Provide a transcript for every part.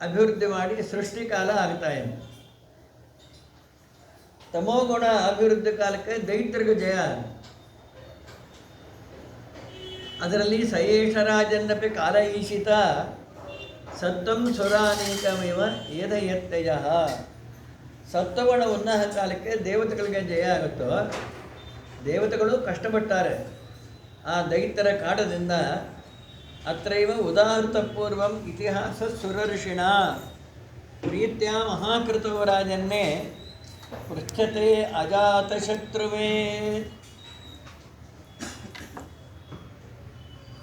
ಅಭಿವೃದ್ಧಿ ಮಾಡಿ ಸೃಷ್ಟಿಕಾಲ ಆಗ್ತಾ ಇದೆ. ತಮೋಗುಣ ಅಭಿವೃದ್ಧಿ ಕಾಲಕ್ಕೆ ದೈತ್ಯರಿಗೆ ಜಯ. ಅದರಲ್ಲಿ ಸಯೇಷರಾಜನ್ನಪಿ ಕಾಲ ಈಶಿತ ಸತ್ವಂ ಸುರಾನೇಕಮೇವ ಏದಯತ್ತಯ. ಸತ್ವಗುಣ ಉನ್ನತ ಕಾಲಕ್ಕೆ ದೇವತೆಗಳಿಗೆ ಜಯ ಆಗುತ್ತೋ. ದೇವತೆಗಳು ಕಷ್ಟಪಟ್ಟಾರೆ ಆ ದೈತ್ಯರ ಕಾಟದಿಂದ. ಅತ್ರೈವ ಉದಾಹೃತಪೂರ್ವಂ ಇತಿಹಾಸ ಸುರಋಷಿಣ ಪ್ರೀತ್ಯ ಮಹಾಕೃತವರಾಜನ್ನೇ ಪೃಚ್ಛತೆ ಅಜಾತಶತ್ರುವೇ.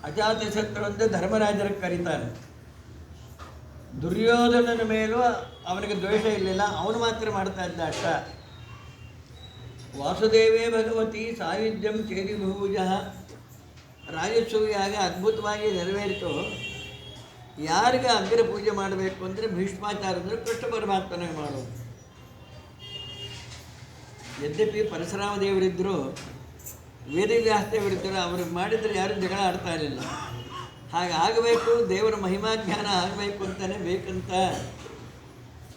ಅಜಾತಶತ್ರು ಅಂತ ಧರ್ಮರಾಜರಿಗೆ ಕರೀತಾರೆ. ದುರ್ಯೋಧನನ ಮೇಲೂ ಅವನಿಗೆ ದ್ವೇಷ ಇರಲಿಲ್ಲ, ಅವನು ಮಾತ್ರ ಮಾಡ್ತಾ ಇದ್ದ ಅಷ್ಟ. ವಾಸುದೇವೇ ಭಗವತಿ ಸಾಯುಜ್ಯಂ ಚೇರಿಭೂಜ. ರಾಜಸೂಯಾಗ ಅದ್ಭುತವಾಗಿ ನೆರವೇರಿತು. ಯಾರಿಗೆ ಅಗ್ರ ಪೂಜೆ ಮಾಡಬೇಕು ಅಂದರೆ ಭೀಷ್ಮಾಚಾರ್ಯರು ಕೃಷ್ಣ ಪರಮಾತ್ಮನಿಗೆ ಮಾಡೋದು. ಯದ್ಯಪಿ ಪರಶುರಾಮ ದೇವರಿದ್ದರು, ವೇದವ್ಯಾಸ ದೇವರಿದ್ದರು, ಅವ್ರಿಗೆ ಮಾಡಿದರೆ ಯಾರೂ ಜಗಳ ಆಡ್ತಾ ಇರಲಿಲ್ಲ. ಹಾಗೆ ಆಗಬೇಕು, ದೇವರ ಮಹಿಮಾಜ್ಞಾನ ಆಗಬೇಕು ಅಂತಲೇ ಬೇಕಂತ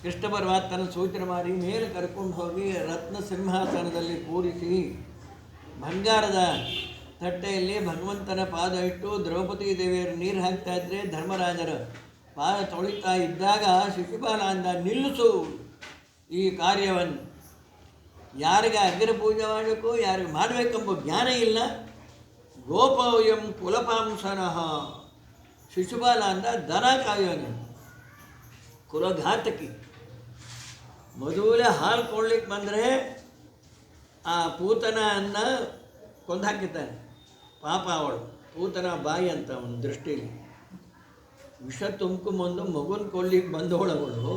ಕೃಷ್ಣ ಪರಮಾತ್ಮನ ಸೂಚನೆ ಮಾಡಿ ಮೇಲೆ ಕರ್ಕೊಂಡು ಹೋಗಿ ರತ್ನ ಸಿಂಹಾಸನದಲ್ಲಿ ಕೂರಿಸಿ ಬಂಗಾರದ ತಟ್ಟೆಯಲ್ಲಿ ಭಗವಂತನ ಪಾದ ಇಟ್ಟು ದ್ರೌಪದಿ ದೇವಿಯರು ನೀರು ಹಾಕ್ತಾ ಇದ್ದರೆ ಧರ್ಮರಾಜರ ಪಾದ ತೊಳಿತಾ ಇದ್ದಾಗ ಶಿಶುಪಾಲ ಅಂದ, ನಿಲ್ಲಿಸು ಈ ಕಾರ್ಯವನ್ನು. ಯಾರಿಗೆ ಅಗ್ರ ಪೂಜೆ ಮಾಡಬೇಕು, ಯಾರಿಗೆ ಮಾಡಬೇಕೆಂಬ ಜ್ಞಾನ ಇಲ್ಲ. ಗೋಪೌಯಂ ಕುಲಪಾಂಸನಃ. ಶಿಶುಪಾಲ ಅಂದ, ದನ ಕಾಯೋನು, ಕುಲಘಾತಕಿ. ಮದುವೆ ಹಾಲು ಕೊಡ್ಲಿಕ್ಕೆ ಬಂದರೆ ಆ ಪೂತನನ್ನು ಕೊಂದು ಹಾಕಿದ್ದಾನೆ. ಪಾಪ ಅವಳು ಪೂತನ ಬಾಯಿ ಅಂತ ಅವನ ದೃಷ್ಟಿಯಲ್ಲಿ ವಿಷ ತುಂಬ್ಕೊಂಬಂದು ಮಗುನ ಕೊಡ್ಲಿಕ್ಕೆ ಬಂದವಳು ಅವಳು.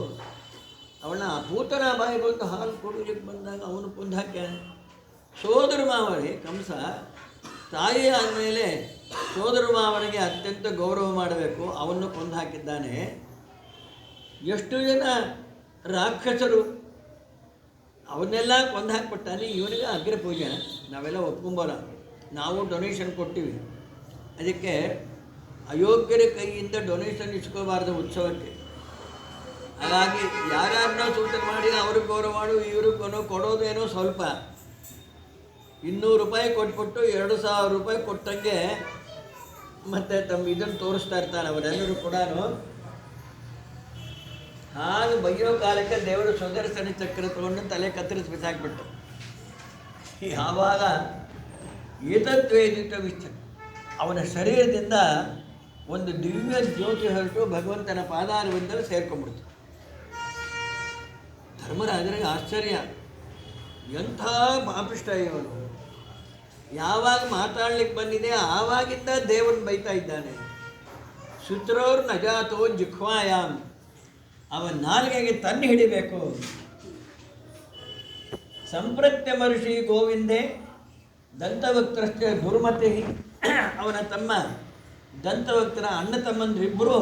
ಅವಳನ್ನ ಆ ಪೂತನ ಬಾಯಿ ಬಂದು ಹಾಲು ಕೊಡ್ಲಿಕ್ಕೆ ಬಂದಾಗ ಅವನು ಕೊಂದು ಹಾಕ್ಯಾನೆ. ಸೋದರ ಮಾವನಿಗೆ ಕಂಸ ತಾಯಿ ಆದಮೇಲೆ ಸೋದರ ಮಾವನಿಗೆ ಅತ್ಯಂತ ಗೌರವ ಮಾಡಬೇಕು, ಅವನ್ನು ಕೊಂದು ಹಾಕಿದ್ದಾನೆ. ಎಷ್ಟು ಜನ ರಾಕ್ಷಸರು ಅವನ್ನೆಲ್ಲ ಕೊಂದು ಹಾಕ್ಬಿಟ್ಟಾನೆ. ಇವನಿಗೆ ಅಗ್ರ ಪೂಜೆ ನಾವೆಲ್ಲ ಒಪ್ಕೊಂಬೋಲ್ಲ. ನಾವು ಡೊನೇಷನ್ ಕೊಟ್ಟಿವಿ. ಅದಕ್ಕೆ ಅಯೋಗ್ಯರ ಕೈಯಿಂದ ಡೊನೇಷನ್ ಇಸ್ಕೋಬಾರ್ದು ಉತ್ಸವಕ್ಕೆ. ಹಾಗಾಗಿ ಯಾರ್ಯಾರನ್ನ ಸೂಚನೆ ಮಾಡಿ ಅವ್ರಿಗೆ ಗೌರವ ಮಾಡು, ಇವ್ರಿಗೆ ಕೊಡೋದೇನೋ ಸ್ವಲ್ಪ. 200 ರೂಪಾಯಿ ಕೊಟ್ಬಿಟ್ಟು 2000 ರೂಪಾಯಿ ಕೊಟ್ಟಂಗೆ ಮತ್ತು ತಮ್ಮ ಇದನ್ನು ತೋರಿಸ್ತಾ ಇರ್ತಾರೆ ಅವರೆಲ್ಲರೂ ಕೂಡ. ಹಾಗೆ ಬೈಯೋ ಕಾಲಕ್ಕೆ ದೇವರು ಸುದರ್ಶನ ಚಕ್ರ ತಗೊಂಡು ತಲೆ ಕತ್ತರಿಸಿ ಬಿಸಾಕ್ಬಿಟ್ಟು, ಯಾವಾಗ ಏತದ್ವೇದಿತ ವಿಶ್ವ ಅವನ ಶರೀರದಿಂದ ಒಂದು ದಿವ್ಯ ಜ್ಯೋತಿ ಹೊರಟು ಭಗವಂತನ ಪಾದಾರವಿಂದಲೂ ಸೇರ್ಕೊಂಡ್ಬಿಡ್ತು. ಧರ್ಮರಾಜರಿಗೆ ಆಶ್ಚರ್ಯ, ಎಂಥ ಪಾಪಿಷ್ಟ ಇವನು. ಯಾವಾಗ ಮಾತಾಡ್ಲಿಕ್ಕೆ ಬಂದಿದೆ ಆವಾಗಿಂದ ದೇವರನ್ನು ಬೈತಾ ಇದ್ದಾನೆ. ಶುಚ್ರೋರ್ ನಜಾತೋ ಜಿಖ್ವಾಯಾಮ್. ಅವನ ನಾಲಿಗೆಗೆ ತನ್ನಿ ಹಿಡಿಬೇಕು. ಸಂಪ್ರತ್ಯ ಮಹರ್ಷಿ ಗೋವಿಂದೇ ದಂತವಕ್ತ್ರಶ್ಚ ದುರ್ಮತಿ. ಅವನ ತಮ್ಮ ದಂತವಕ್ತರ ಅಣ್ಣ ತಮ್ಮಂದ್ರಿಬ್ಬರು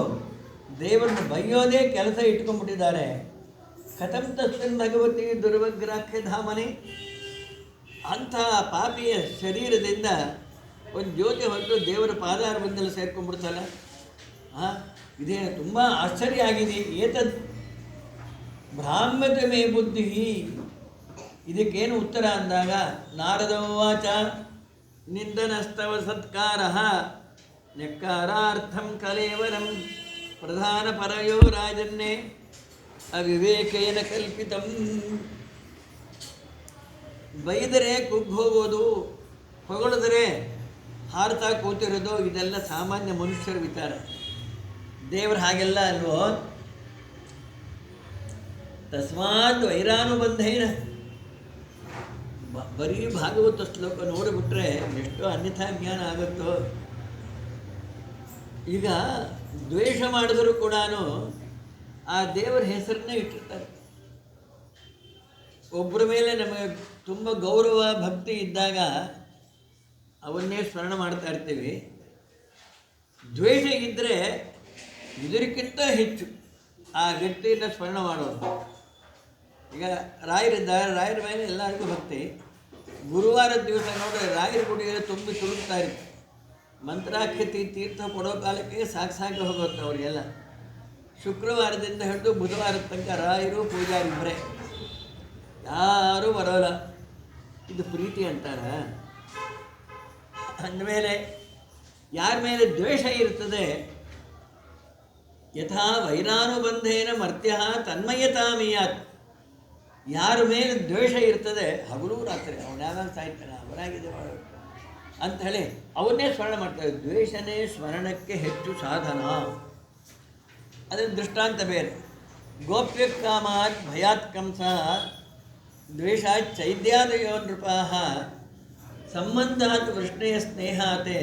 ದೇವರನ್ನು ಬೈಯೋದೇ ಕೆಲಸ ಇಟ್ಕೊಂಡ್ಬಿಟ್ಟಿದ್ದಾರೆ. ಕಥಂ ತಸ್ಮಿನ್ ಭಗವತಿ ದುರ್ವಗ್ರಾಖ್ಯ ಧಾಮನೆ. ಅಂಥ ಪಾಪಿಯ ಶರೀರದಿಂದ ಒಂದು ಜ್ಯೋತಿ ಹೊರಟು ದೇವರ ಪಾದಾರವಿಂದಲೂ ಸೇರ್ಕೊಂಡ್ಬಿಡ್ತಲ್ಲ. ಇದೇ ತುಂಬ ಆಶ್ಚರ್ಯ ಆಗಿದೆ. ಏತದ್ ಬ್ರಾಹ್ಮ್ಯತೆ ಮೇ ಬುದ್ಧಿ. ಇದಕ್ಕೇನು ಉತ್ತರ ಅಂದಾಗ ನಾರದವಾಚ ನಿಂದನಸ್ತವ ಸತ್ಕಾರ ನೆಕ್ಕಾರಾರ್ಥಂ ಕಲೇವರಂ ಪ್ರಧಾನ ಪರಯೋ ರಾಜನ್ನೇ ಅವಿವೇಕೇನ ಕಲ್ಪಿತಂ. ಬೈದರೆ ಕುಗ್ಗೋಗೋದು, ಹೊಗಳಿದರೆ ಹಾರ್ತಾ ಕೂತಿರೋದು, ಇದೆಲ್ಲ ಸಾಮಾನ್ಯ ಮನುಷ್ಯರ ವಿಚಾರ. ದೇವರು ಹಾಗೆಲ್ಲ ಅಲ್ವೋ. ತಸ್ಮಾತ್ ವೈರಾನುಬಂಧೇನ. ಬರೀ ಭಾಗವತ ಶ್ಲೋಕ ನೋಡಿಬಿಟ್ರೆ ಎಷ್ಟೋ ಅನ್ಯಥಾ ಜ್ಞಾನ ಆಗುತ್ತೋ. ಈಗ ದ್ವೇಷ ಮಾಡಿದರೂ ಕೂಡ ಆ ದೇವರ ಹೆಸರನ್ನೇ ಇಟ್ಟಿರ್ತಾರೆ. ಒಬ್ಬರ ಮೇಲೆ ನಮಗೆ ತುಂಬ ಗೌರವ ಭಕ್ತಿ ಇದ್ದಾಗ ಅವನ್ನೇ ಸ್ಮರಣ ಮಾಡ್ತಾ ಇರ್ತೀವಿ. ದ್ವೇಷ ಇದ್ದರೆ ಇದಕ್ಕಿಂತ ಹೆಚ್ಚು ಆ ವ್ಯಕ್ತಿಯನ್ನು ಸ್ಮರಣ ಮಾಡೋದು. ಈಗ ರಾಯರಿದ್ದಾರೆ, ರಾಯರ ಮೇಲೆ ಎಲ್ಲರಿಗೂ ಭಕ್ತಿ. ಗುರುವಾರದ ದಿವಸ ನೋಡಿದ್ರೆ ರಾಯರ ಗುಡಿಯಲ್ಲಿ ತುಂಬಿ ತುಳುಕ್ತಾ ಇರುತ್ತೆ. ಮಂತ್ರಾಕ್ಷತೆ ತೀರ್ಥ ಕೊಡೋ ಕಾಲಕ್ಕೆ ಸಾಕು ಹೋಗುತ್ತೆ ಅವರಿಗೆಲ್ಲ. ಶುಕ್ರವಾರದಿಂದ ಹಿಡಿದು ಬುಧವಾರದ ತನಕ ರಾಯರು ಪೂಜಾರಿ ಇಬ್ಬರೇ, ಯಾರೂ ಬರೋಲ್ಲ. ಇದು ಪ್ರೀತಿ ಅಂತಾರ? ಅಂದಮೇಲೆ ಯಾರ ಮೇಲೆ ದ್ವೇಷ ಇರ್ತದೆ, ಯಥಾ ವೈರಾನುಬಂಧೇನ ಮರ್ತ್ಯ ತನ್ಮಯತಾಮೀಯಾತ್, ಯಾರ ಮೇಲೆ ದ್ವೇಷ ಇರ್ತದೆ ಹಗಲು ರಾತ್ರಿ ಅವನ ಯಾವಾಗ ಸಾಯ್ತಾನೆ ಅವನಾಗಿದೆ ಅಂತ ಹೇಳಿ ಅವನ್ನೇ ಸ್ಮರಣ ಮಾಡ್ತಾರೆ. ದ್ವೇಷನೇ ಸ್ಮರಣಕ್ಕೆ ಹೆಚ್ಚು ಸಾಧನ. ಅದರ ದೃಷ್ಟಾಂತ ಬೇರೆ. ಗೋಪ್ಯ ಕಾಮಾತ್ ಭಯಾತ್ ಕಂಸ ದ್ವೇಷಾತ್ ಚೈದ್ಯಾದಯೋ ನೃಪಾಃ ಸಂಬಂಧಾತ್ ವೃಷ್ಣೆಯ ಸ್ನೇಹಾತೆ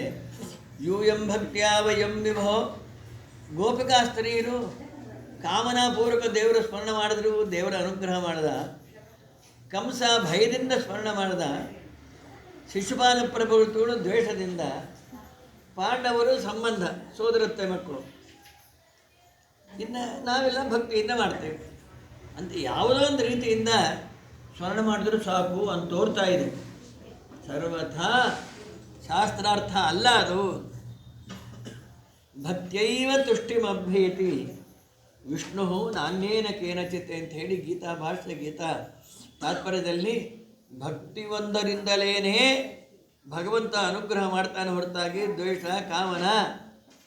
ಯೂಯಂ ಭಕ್ತ್ಯಾ ವಯಂ ವಿಭೋ. ಗೋಪಿಕಾ ಸ್ತ್ರೀಯರು ಕಾಮನಾಪೂರ್ವಕ ದೇವರ ಸ್ಮರಣ ಮಾಡಿದ್ರು, ದೇವರ ಅನುಗ್ರಹ ಮಾಡಿದ. ಕಂಸ ಭಯದಿಂದ ಸ್ಮರಣ ಮಾಡಿದ. ಶಿಶುಪಾಲ ಪ್ರಭುಗಳು ದ್ವೇಷದಿಂದ. ಪಾಂಡವರು ಸಂಬಂಧ ಸೋದರತ್ತೆ ಮಕ್ಕಳು. ಇನ್ನು ನಾವೆಲ್ಲ ಭಕ್ತಿಯಿಂದ ಮಾಡ್ತೇವೆ ಅಂತ ಯಾವುದೋ ಒಂದು ರೀತಿಯಿಂದ ಸ್ಮರಣ ಮಾಡಿದ್ರೂ ಸಾಕು ಅಂತ ತೋರ್ತಾ ಇದೆ. ಸರ್ವಥಾ ಶಾಸ್ತ್ರಾರ್ಥ ಅಲ್ಲ ಅದು. ಭಕ್ತೈವ ತುಷ್ಟಿಮಭ್ಯೇತಿ ವಿಷ್ಣು ನಾಣ್ಯೇನ ಕೇನಚಿತ್ ಅಂತ ಹೇಳಿ ಗೀತಾ ಭಾಷ್ಯ ಗೀತಾ ತಾತ್ಪರ್ಯದಲ್ಲಿ ಭಕ್ತಿ ಒಂದರಿಂದಲೇ ಭಗವಂತ ಅನುಗ್ರಹ ಮಾಡ್ತಾನೆ ಹೊರತಾಗಿ ದ್ವೇಷ ಕಾಮನ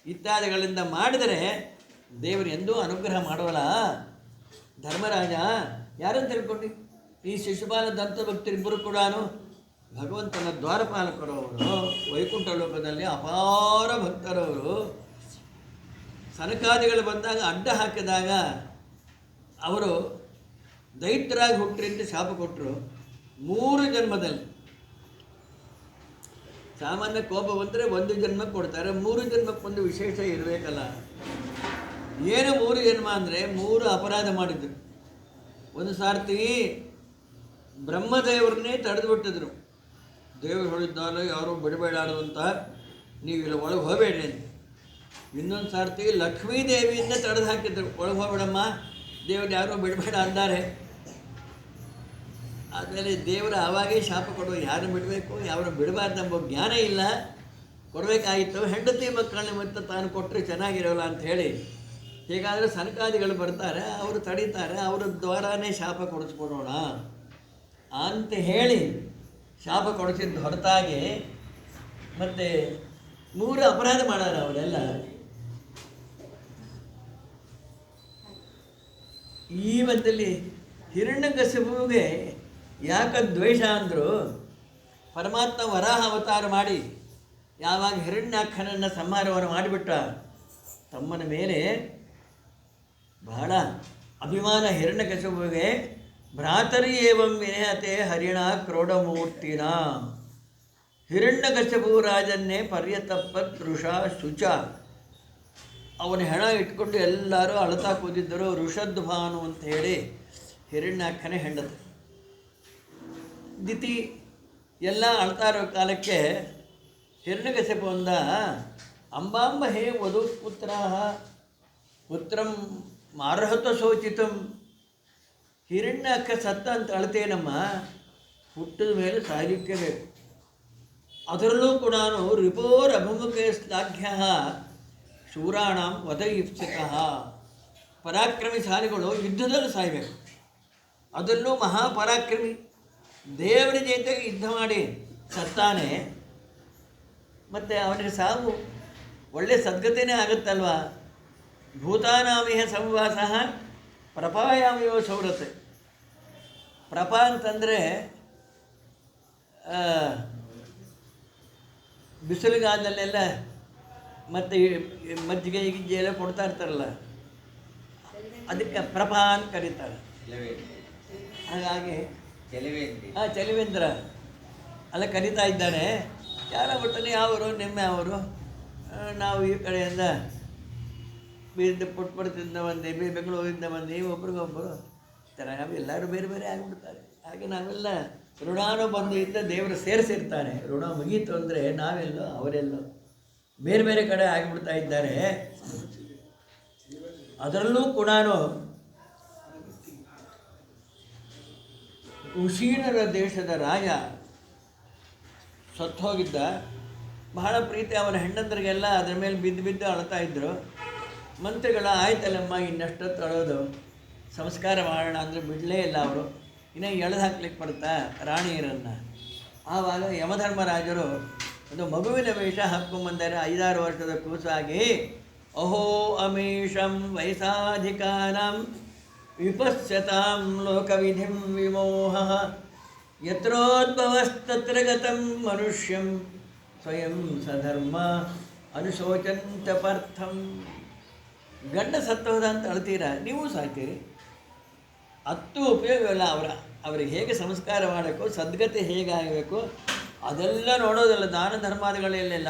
ಇತ್ಯಾದಿಗಳಿಂದ ಮಾಡಿದರೆ ದೇವರು ಎಂದೂ ಅನುಗ್ರಹ ಮಾಡೋಲ್ಲ. ಧರ್ಮರಾಜ ಯಾರನ್ನು ತಿಳ್ಕೊಂಡು ಈ ಶಿಶುಪಾಲ ದಂತಭಕ್ತರಿಬ್ಬರು ಕೂಡ ಭಗವಂತನ ದ್ವಾರಪಾಲಕರವರು, ವೈಕುಂಠ ಲೋಕದಲ್ಲಿ ಅಪಾರ ಭಕ್ತರವರು. ಸನಕಾದಿಗಳು ಬಂದಾಗ ಅಡ್ಡ ಹಾಕಿದಾಗ ಅವರು ದೈತ್ಯರಾಗಿ ಹುಟ್ಟರಿ ಅಂತ ಶಾಪ ಕೊಟ್ಟರು. 3 ಜನ್ಮದಲ್ಲಿ ಸಾಮಾನ್ಯ ಕೋಪ ಬಂದರೆ 1 ಜನ್ಮ ಕೊಡ್ತಾರೆ, 3 ಜನ್ಮಕ್ಕೊಂದು ವಿಶೇಷ ಇರಬೇಕಲ್ಲ. ಏನು 3 ಜನ್ಮ ಅಂದರೆ 3 ಅಪರಾಧ ಮಾಡಿದ್ರು. ಒಂದು ಸಾರ್ತಿ ಬ್ರಹ್ಮದೇವರನ್ನೇ ತಡೆದು ಬಿಟ್ಟಿದ್ರು. ದೇವರು ಹೇಳಿದ್ದಾರೋ ಯಾರು ಬಿಡಬೇಡಾರು ಅಂತ, ನೀವು ಇಲ್ಲಿ ಒಳಗೆ ಹೋಗಬೇಡ್ರಿ ಅಂತ. ಇನ್ನೊಂದು ಸಾರ್ತಿ ಲಕ್ಷ್ಮೀದೇವಿಯಿಂದ ತಡೆದು ಹಾಕಿದ್ರು, ಒಳಗೆ ಹೋಗ್ಬೇಡಮ್ಮ ದೇವರು ಯಾರೋ ಬಿಡಬೇಡ ಅಂದಾರೆ. ಆದಮೇಲೆ ದೇವರು ಆವಾಗೇ ಶಾಪ ಕೊಡುವ, ಯಾರು ಬಿಡಬೇಕು ಯಾರು ಬಿಡಬಾರ್ದು ಎಂಬ ಜ್ಞಾನ ಇಲ್ಲ, ಕೊಡಬೇಕಾಗಿತ್ತು. ಹೆಂಡತಿ ಮಕ್ಕಳನ್ನ ಮತ್ತೆ ತಾನು ಕೊಟ್ಟರೆ ಚೆನ್ನಾಗಿರೋಲ್ಲ ಅಂಥೇಳಿ. ಹೀಗಾದರೆ ಸನಕಾದಿಗಳು ಬರ್ತಾರೆ, ಅವರು ತಡೀತಾರೆ, ಅವರ ದ್ವಾರಾನೇ ಶಾಪ ಕೊಡಿಸ್ಕೊಡೋಣ ಅಂತ ಹೇಳಿ ಶಾಪ ಕೊಡಿಸಿದ್ದು ಹೊರತಾಗಿ ಮತ್ತು 3 ಅಪರಾಧ ಮಾಡೋರು ಅವರೆಲ್ಲ. ಈ ಮಧ್ಯದಲ್ಲಿ ಹಿರಣ್ಯಕಶಿಪುವಿಗೆ ಯಾಕೆ ದ್ವೇಷ ಅಂದರು, ಪರಮಾತ್ಮ ವರಾಹ ಅವತಾರ ಮಾಡಿ ಯಾವಾಗ ಹಿರಣ್ಯಾಕ್ಷನನ್ನು ಸಂಹಾರವನ್ನು ಮಾಡಿಬಿಟ್ಟ, ತಮ್ಮನ ಮೇಲೆ ಬಹಳ ಅಭಿಮಾನ ಹಿರಣ್ಯಕಶಿಪುವಿಗೆ. ಭ್ರಾತರಿ ಏವಂ ವಿನಯತೆ ಹರಿಣ ಕ್ರೋಢಮೂರ್ತಿನ. ಹಿರಣ್ಯಕಶಿಪು ರಾಜನ್ನೇ ಪರ್ಯತಪ್ಪತ್ ಋಷ ಶುಚ. ಅವನ ಹೆಣ ಇಟ್ಕೊಂಡು ಎಲ್ಲರೂ ಅಳತಾ ಕೂತಿದ್ದರು. ಋಷದ್ಭಾನು ಅಂತ ಹೇಳಿ ಹಿರಣ್ಯಾಕ್ಷನ ಹೆಂಡತಿ. ದಿತಿ ಎಲ್ಲ ಅಳ್ತಾ ಇರೋ ಕಾಲಕ್ಕೆ ಹಿರಣ್ಯಕಶಿಪು ಅಂದ, ಅಂಬಾಂಬ ಹೇ ವಧು ಪುತ್ರ ಪುತ್ರಂ ಮಾರ್ಹತ ಶೋಚಿತಂ. ಹಿರಣ್ಯಾಕ್ಷ ಸತ್ತ ಅಂತ ಅಳ್ತೇನಮ್ಮ, ಹುಟ್ಟಿದ ಮೇಲೆ ಸಾಯಲಿಕ್ಕೆ ಬೇಕು. ಅದರಲ್ಲೂ ಕೂಡ ರಿಪೋರ್ ಅಭಿಮುಖೇ ಶ್ಲಾಘ್ಯ ಶೂರಾಣಂ ವಧಯಿಪ್ಸಿತಃ. ಪರಾಕ್ರಮಿಶಾಲಿಗಳು ಯುದ್ಧದಲ್ಲಿ ಸಾಯಬೇಕು. ಅದರಲ್ಲೂ ಮಹಾಪರಾಕ್ರಮಿ ದೇವರ ಜೊತೆಗೆ ಯುದ್ಧ ಮಾಡಿ ಸತ್ತಾನೆ, ಮತ್ತು ಅವನಿಗೆ ಸಾವು ಒಳ್ಳೆಯ ಸದ್ಗತಿನೇ ಆಗುತ್ತಲ್ವ. ಭೂತಾನಾಮಿಹ ಸಂವಾಸ ಪ್ರಪಾಯಾಮಿಯೋ ಸೌರತೆ. ಪ್ರಪ ಅಂತಂದರೆ ಬಿಸಿಲುಗಾಲದಲ್ಲೆಲ್ಲ ಮತ್ತು ಮಜ್ಜಿಗೆ ಗಿಜ್ಜೆ ಎಲ್ಲ ಕೊಡ್ತಾ ಇರ್ತಾರಲ್ಲ, ಅದಕ್ಕೆ ಪ್ರಪಾ ಅಂತ ಕರೀತಾರೆ. ಹಾಗಾಗಿ ಚಲಿವೇಂದ್ರ ಅಲ್ಲ ಕರೀತಾ ಇದ್ದಾನೆ. ಯಾರ ಬಿಡ್ತಾನೆ, ಯಾವರು ನಿಮ್ಮೆ ಅವರು, ನಾವು ಈ ಕಡೆಯಿಂದ ಪುಟ್ಪುರದಿಂದ ಬಂದೆ, ಬೆಂಗಳೂರಿಂದ ಬಂದೆ, ಒಬ್ರಿಗೊಬ್ಬರು ಚೆನ್ನಾಗಿ ಎಲ್ಲರೂ ಬೇರೆ ಬೇರೆ ಆಗಿಬಿಡ್ತಾರೆ. ಹಾಗೆ ನಾವೆಲ್ಲ ಋಣಾನುಬಂಧದಿಂದ ದೇವರು ಸೇರಿಸಿರ್ತಾನೆ. ಋಣ ಮುಗೀತು ಅಂದರೆ ನಾವೆಲ್ಲೋ ಅವರೆಲ್ಲೋ ಬೇರೆ ಬೇರೆ ಕಡೆ ಆಗಿಬಿಡ್ತಾ ಇದ್ದಾರೆ. ಅದರಲ್ಲೂ ಕೂಡ ಉಶೀಣರ ದೇಶದ ರಾಜ ಸತ್ತು ಹೋಗಿದ್ದ. ಬಹಳ ಪ್ರೀತಿ ಅವನ ಹೆಂಡಂದ್ರಿಗೆಲ್ಲ ಅದರ ಮೇಲೆ ಬಿದ್ದು ಬಿದ್ದು ಅಳ್ತಾ ಇದ್ದರು. ಮಂತ್ರಿಗಳ ಆಯ್ತಲ್ಲಮ್ಮ ಇನ್ನಷ್ಟೊತ್ತು ಅಳೋದು, ಸಂಸ್ಕಾರ ಮಾಡೋಣ ಅಂದರೆ ಬಿಡಲೇ ಇಲ್ಲ ಅವರು. ಇನ್ನೇ ಎಳೆದು ಹಾಕ್ಲಿಕ್ಕೆ ಬರ್ತಾ ರಾಣಿಯರನ್ನು. ಆವಾಗ ಯಮಧರ್ಮರಾಜರು ಒಂದು ಮಗುವಿನ ವೇಷ ಹಾಕ್ಕೊಂಬಂದರೆ 5-6 ವರ್ಷದ ಕೂಸಾಗಿ, ಅಹೋ ಅಮೀಶಂ ವಯಸಾಧಿಕಾನಾಂ ವಿಪಶ್ಯತಾಂ ಲೋಕವಿಧಿಂ ವಿಮೋಹ ಯತ್ರೋದ್ಭವಸ್ತತ್ರ ಗತಂ ಮನುಷ್ಯಂ ಸ್ವಯಂ ಸಧರ್ಮ ಅನುಶೋಚಂತ ಪಾರ್ಥಂ. ಗಂಡ ಸತ್ತೋದ ಅಂತ ಅಳ್ತೀರಾ, ನೀವು ಸಾಯ್ತೀರಿ. ಹತ್ತು ಉಪಯೋಗವಿಲ್ಲ. ಅವರಿಗೆ ಹೇಗೆ ಸಂಸ್ಕಾರ ಮಾಡಬೇಕು, ಸದ್ಗತಿ ಹೇಗಾಗಬೇಕು ಅದೆಲ್ಲ ನೋಡೋದಲ್ಲ. ದಾನ ಧರ್ಮಾದಿಗಳಲ್ಲೆಲ್ಲ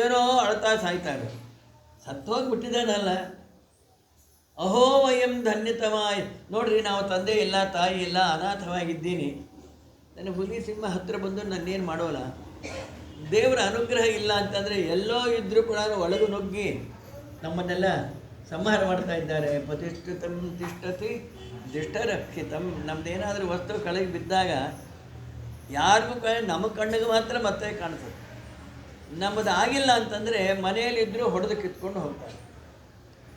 ಏನೋ ಅಳ್ತಾ ಸಾಯ್ತಾರೆ. ಸತ್ತು ಹೋಗಿಬಿಟ್ಟಿದ್ದಾನಲ್ಲ. ಅಹೋ ವಯಂ ಧನ್ಯತಮಾಯ, ನೋಡ್ರಿ ನಾವು ತಂದೆ ಇಲ್ಲ ತಾಯಿ ಇಲ್ಲ, ಅನಾಥವಾಗಿದ್ದೀನಿ. ನನಗೆ ಹುಲಿ ಸಿಂಹ ಹತ್ತಿರ ಬಂದು ನನ್ನೇನು ಮಾಡೋಲ್ಲ. ದೇವರ ಅನುಗ್ರಹ ಇಲ್ಲ ಅಂತಂದರೆ ಎಲ್ಲೋ ಇದ್ದರೂ ಕೂಡ ಒಳಗು ನುಗ್ಗಿ ನಮ್ಮನ್ನೆಲ್ಲ ಸಂಹಾರ ಮಾಡ್ತಾ ಇದ್ದಾರೆ. ಪ್ರತಿಷ್ಠಿತಂ ತಿಷ್ಠತಿ ದಿಷ್ಟರಕ್ಷಿತಂ. ನಮ್ಮದೇನಾದರೂ ವಸ್ತು ಕೆಳಗೆ ಬಿದ್ದಾಗ ಯಾರಿಗೂ ನಮ್ಮ ಕಣ್ಣಿಗೆ ಮಾತ್ರ ಮತ್ತೆ ಕಾಣ್ತದೆ. ನಮ್ಮದು ಆಗಿಲ್ಲ ಅಂತಂದರೆ ಮನೆಯಲ್ಲಿದ್ದರೂ ಹೊಡೆದು ಕಿತ್ಕೊಂಡು ಹೋಗ್ತಾರೆ.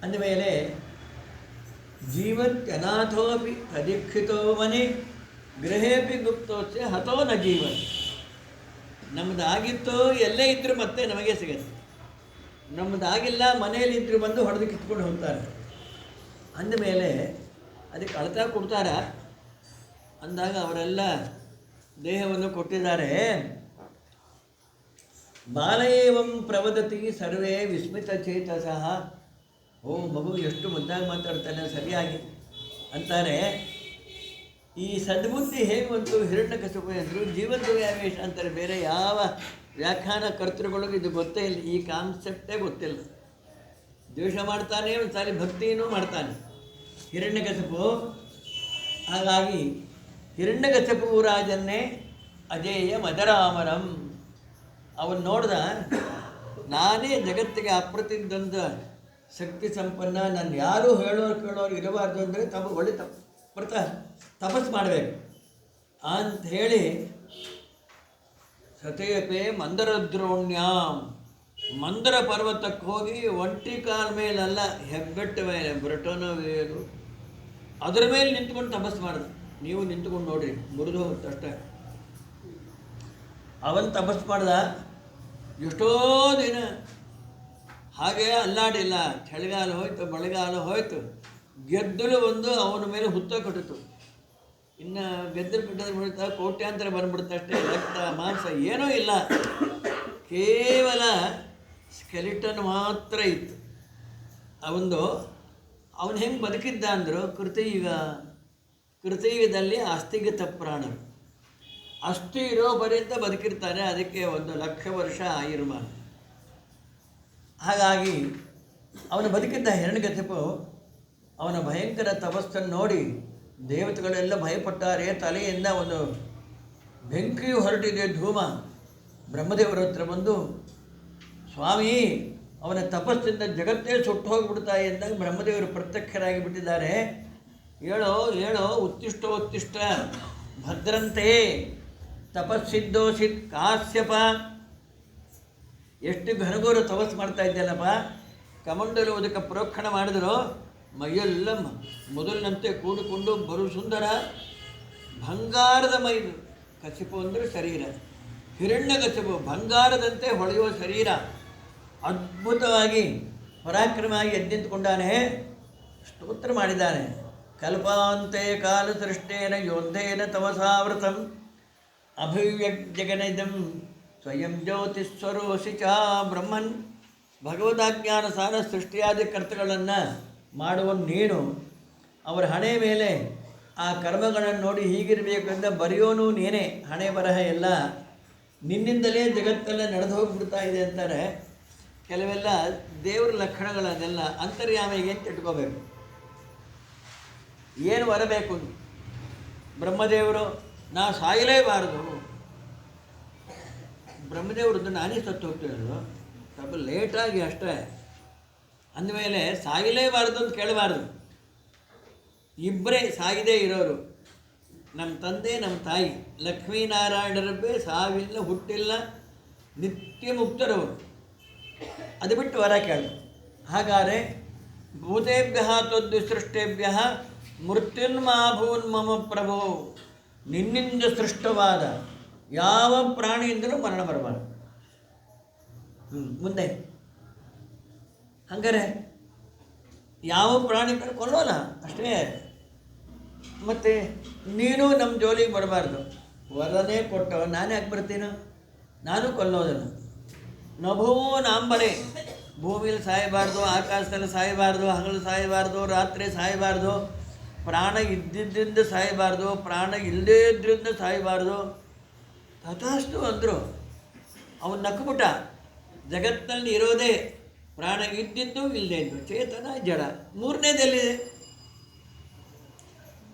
ಅಂದಮೇಲೆ ಜೀವತ್ಯನಾಥೋಪಿ ತದೀಕ್ಷಿತೋ ಮನೆ ಗೃಹೇಪಿ ಗುಪ್ತೋಚ್ಚೆ ಹತೋ ನ ಜೀವನ್. ನಮ್ಮದಾಗಿತ್ತೋ ಎಲ್ಲೇ ಇದ್ದರೂ ಮತ್ತೆ ನಮಗೆ ಸಿಗುತ್ತೆ. ನಮ್ಮದಾಗಿಲ್ಲ ಮನೆಯಲ್ಲಿದ್ದರೂ ಬಂದು ಹೊಡೆದು ಕಿತ್ಕೊಂಡು ಹೋಗ್ತಾರೆ. ಅಂದಮೇಲೆ ಅದಕ್ಕೆ ಅಳ್ತಾ ಕೊಡ್ತಾರ ಅಂದಾಗ ಅವರೆಲ್ಲ ದೇಹವನ್ನು ಕೊಟ್ಟಿದ್ದಾರೆ. ಬಾಲಯೇವಂ ಪ್ರವದತಿ ಸರ್ವೇ ವಿಸ್ಮಿತ ಚೇತಸಃ. ಓ ಮಗು ಎಷ್ಟು ಮುದ್ದಾಗಿ ಮಾತಾಡ್ತಾನೆ ಸರಿಯಾಗಿ ಅಂತಾರೆ. ಈ ಸದ್ಬುದ್ಧಿ ಹೇಗೆ ಬಂತು ಹಿರಣ್ಯಕಶಿಪು ಅಂದರು, ಜೀವದ್ವ್ಯಾವೇಶ ಅಂತಾರೆ. ಬೇರೆ ಯಾವ ವ್ಯಾಖ್ಯಾನ ಕರ್ತೃಗಳಿಗೂ ಇದು ಗೊತ್ತೇ ಇಲ್ಲ, ಈ ಕಾನ್ಸೆಪ್ಟೇ ಗೊತ್ತಿಲ್ಲ. ದ್ವೇಷ ಮಾಡ್ತಾನೆ, ಒಂದು ಸಾರಿ ಭಕ್ತಿಯೂ ಮಾಡ್ತಾನೆ ಹಿರಣ್ಯಕಶಿಪು. ಹಾಗಾಗಿ ಹಿರಣ್ಯಕಶಿಪು ರಾಜನ್ನೇ ಅಜೇಯ ಮದರಾಮರಂ. ಅವನು ನೋಡ್ದ, ನಾನೇ ಜಗತ್ತಿಗೆ ಅಪ್ರತಿದ್ದಂಥ ಶಕ್ತಿ ಸಂಪನ್ನ, ನಾನು ಯಾರೂ ಹೇಳೋರು ಕೇಳೋರು ಇರಬಾರ್ದು ಅಂದರೆ ಒಳ್ಳೆ ತಪಸ್ಸು ಮಾಡಬೇಕು ಅಂಥೇಳಿ ಸತೇಪೆ ಮಂದರದ್ರೋಣ್ಯಾಂ, ಮಂದರ ಪರ್ವತಕ್ಕೆ ಹೋಗಿ ಒಂಟಿ ಕಾಲ ಮೇಲಲ್ಲ, ಹೆಬ್ಬೆಟ್ಟ ಮೇಲೆ ಬ್ರಟೋನ ವೇಲು ಅದರ ಮೇಲೆ ನಿಂತ್ಕೊಂಡು ತಪಸ್ಸು ಮಾಡಿದ. ನೀವು ನಿಂತ್ಕೊಂಡು ನೋಡ್ರಿ, ಮುರಿದು ಹೋಗುತ್ತಷ್ಟೇ. ಅವನು ತಪಸ್ಸು ಮಾಡ್ದ ಎಷ್ಟೋ ದಿನ. ಹಾಗೆ ಅಲ್ಲಾಡಿಲ್ಲ. ಚಳಿಗಾಲ ಹೋಯ್ತು, ಮಳೆಗಾಲ ಹೋಯ್ತು. ಗೆದ್ದಲು ಬಂದು ಅವನ ಮೇಲೆ ಹುತ್ತ ಕಟ್ಟಿತು. ಇನ್ನು ಗೆದ್ದಲು ಕಟ್ಟೋದು ಬಿಡ್ತಾ ಕೋಟ್ಯಾಂತರ ಬಂದ್ಬಿಡುತ್ತಷ್ಟೇ. ರಕ್ತ ಮಾಂಸ ಏನೂ ಇಲ್ಲ, ಕೇವಲ ಸ್ಕೆಲಿಟನ್ ಮಾತ್ರ ಇತ್ತು ಅವನು ಹೆಂಗೆ ಬದುಕಿದ್ದ ಅಂದರು, ಕೃತಯುಗದಲ್ಲಿ ಅಸ್ಥಿಗತ ಪ್ರಾಣರು. ಅಸ್ಥಿ ಇರೋ ಪರ್ಯಂತ ಬದುಕಿರ್ತಾರೆ. ಅದಕ್ಕೆ 1,00,000 ವರ್ಷ ಆಯುರ್ಮಾನ. ಹಾಗಾಗಿ ಅವನು ಬದುಕಿದ್ದ ಹಿರಣ್ಯಕಶಿಪು. ಅವನ ಭಯಂಕರ ತಪಸ್ಸನ್ನು ನೋಡಿ ದೇವತೆಗಳೆಲ್ಲ ಭಯಪಟ್ಟಾರೆ. ತಲೆಯಿಂದ ಒಂದು ಬೆಂಕಿಯು ಹೊರಟಿದೆ, ಧೂಮ. ಬ್ರಹ್ಮದೇವರ ಹತ್ರ ಬಂದು, ಸ್ವಾಮಿ ಅವನ ತಪಸ್ಸಿಂದ ಜಗತ್ತೇ ಸುಟ್ಟು ಹೋಗಿಬಿಡ್ತಾ ಎಂದಾಗ ಬ್ರಹ್ಮದೇವರು ಪ್ರತ್ಯಕ್ಷರಾಗಿ ಬಿಟ್ಟಿದ್ದಾರೆ. ಹೇಳೋ ಉತ್ತಿಷ್ಟ ಭದ್ರಂತೆ ತಪಸ್ಸಿದ್ದೋಷಿತ್ ಕಾಶ್ಯಪ. ಎಷ್ಟು ಘನಘೋರ ತಪಸ್ಸು ಮಾಡ್ತಾ ಇದ್ದೇನಪ್ಪ. ಕಮಂಡಲು ಅದಕ್ಕೆ ಪ್ರೋಕ್ಷಣ ಮಾಡಿದ್ರು. ಮೈಯೆಲ್ಲ ಮೊದಲಿನಂತೆ ಕೂಡಿಕೊಂಡು ಬರು ಸುಂದರ ಬಂಗಾರದ ಮೈ. ಕಶಿಪು ಅಂದರೆ ಶರೀರ, ಹಿರಣ್ಯಕಶಿಪು ಬಂಗಾರದಂತೆ ಹೊಳೆಯುವ ಶರೀರ. ಅದ್ಭುತವಾಗಿ ಪರಾಕ್ರಮವಾಗಿ ಎದ್ದಿಂತುಕೊಂಡಾನೆ, ಸ್ತೋತ್ರ ಮಾಡಿದ್ದಾನೆ. ಕಲ್ಪಾಂತೆ ಕಾಲ ಸೃಷ್ಟೇನ ಯೋಧೇನ ತಮಸಾವೃತಂ ಅಭಿವ್ಯಕ್ಜಗನಿದಂ ಸ್ವಯಂ ಜ್ಯೋತಿಸ್ವರೋಷಿ ಚ ಬ್ರಹ್ಮನ್. ಭಗವದಾಜ್ಞಾನಸಾರ ಸೃಷ್ಟಿಯಾದಿ ಕರ್ತಗಳನ್ನು ಮಾಡುವ ನೀನು. ಅವರ ಹಣೆ ಮೇಲೆ ಆ ಕರ್ಮಗಳನ್ನು ನೋಡಿ ಹೀಗಿರಬೇಕು ಅಂತ ಬರೆಯೋನು ನೀನೇ. ಹಣೆ ಬರಹ ಎಲ್ಲ ನಿನ್ನಿಂದಲೇ ಜಗತ್ತೆಲ್ಲ ನಡೆದು ಹೋಗಿಬಿಡ್ತಾ ಇದೆ ಅಂತಾರೆ. ಕೆಲವೆಲ್ಲ ದೇವರ ಲಕ್ಷಣಗಳನ್ನೆಲ್ಲ ಅಂತರ್ಯಾಮಿಗೆ ಅಂತ ಇಟ್ಕೋಬೇಕು. ಏನು ಬರಬೇಕು? ಬ್ರಹ್ಮದೇವರು ನಾ ಸಾಯಲೇಬಾರದು. ಬ್ರಹ್ಮದೇವ್ರದ್ದು ನಾನೇ ಸತ್ತು ಹೋಗ್ತಿರೋದು, ಸ್ವಲ್ಪ ಲೇಟಾಗಿ ಅಷ್ಟೇ. ಅಂದಮೇಲೆ ಸಾಯಲೇಬಾರ್ದು ಅಂತ ಕೇಳಬಾರ್ದು. ಇಬ್ಬರೇ ಸಾಯದೇ ಇರೋರು, ನಮ್ಮ ತಂದೆ ನಮ್ಮ ತಾಯಿ. ಲಕ್ಷ್ಮೀನಾರಾಯಣರಬ್ಬೇ ಸಾವಿಲ್ಲ, ಹುಟ್ಟಿಲ್ಲ, ನಿತ್ಯ ಮುಕ್ತರವರು. ಅದು ಬಿಟ್ಟು ವರ ಕೇಳು. ಹಾಗಾದರೆ ಭೂತೇಭ್ಯ ತ್ವದ್ವಿಸೃಷ್ಟೇಭ್ಯ ಮೃತ್ಯುನ್ಮಾಭೂನ್ ಮಮ ಪ್ರಭೋ. ನಿನ್ನಿಂದ ಸೃಷ್ಟವಾದ ಯಾವ ಪ್ರಾಣಿಯಿಂದಲೂ ಮರಣ ಬರಬಾರ್ದು. ಮುಂದೆ ಹಂಗಾರೆ ಯಾವ ಪ್ರಾಣಿ ಕೊಲ್ಲೋಲ್ಲ ಅಷ್ಟೇ. ಮತ್ತು ನೀನು ನಮ್ಮ ಜೋಲಿಗೆ ಬರಬಾರ್ದು. ವರನೇ ಕೊಟ್ಟವ ನಾನೇ ಯಾಕೆ ಬರ್ತೀನೋ? ನಾನು ಕೊಲ್ಲೋದನ್ನು. ನಭೋ ನಾಂಬರೆ, ಭೂಮಿಲಿ ಸಾಯಬಾರ್ದು, ಆಕಾಶದಲ್ಲಿ ಸಾಯಬಾರ್ದು, ಹಗಲು ಸಾಯಬಾರ್ದು, ರಾತ್ರಿ ಸಾಯಬಾರ್ದು, ಪ್ರಾಣ ಇದ್ದಿದ್ದರಿಂದ ಸಾಯಬಾರ್ದು, ಪ್ರಾಣ ಇಲ್ಲದೇ ಇದ್ರಿಂದ ಸಾಯಬಾರ್ದು. ತಥಾಸ್ತು ಅಂದರು. ಅವನು ನಕ್ಬಿಟ್ಟ. ಜಗತ್ತಿನಲ್ಲಿ ಇರೋದೇ ಪ್ರಾಣ ಇದ್ದಿದ್ದು ಇಲ್ಲದೇ ಇದ್ದು, ಚೇತನ ಜಡ. ಮೂರನೇದೆಲ್ಲಿದೆ?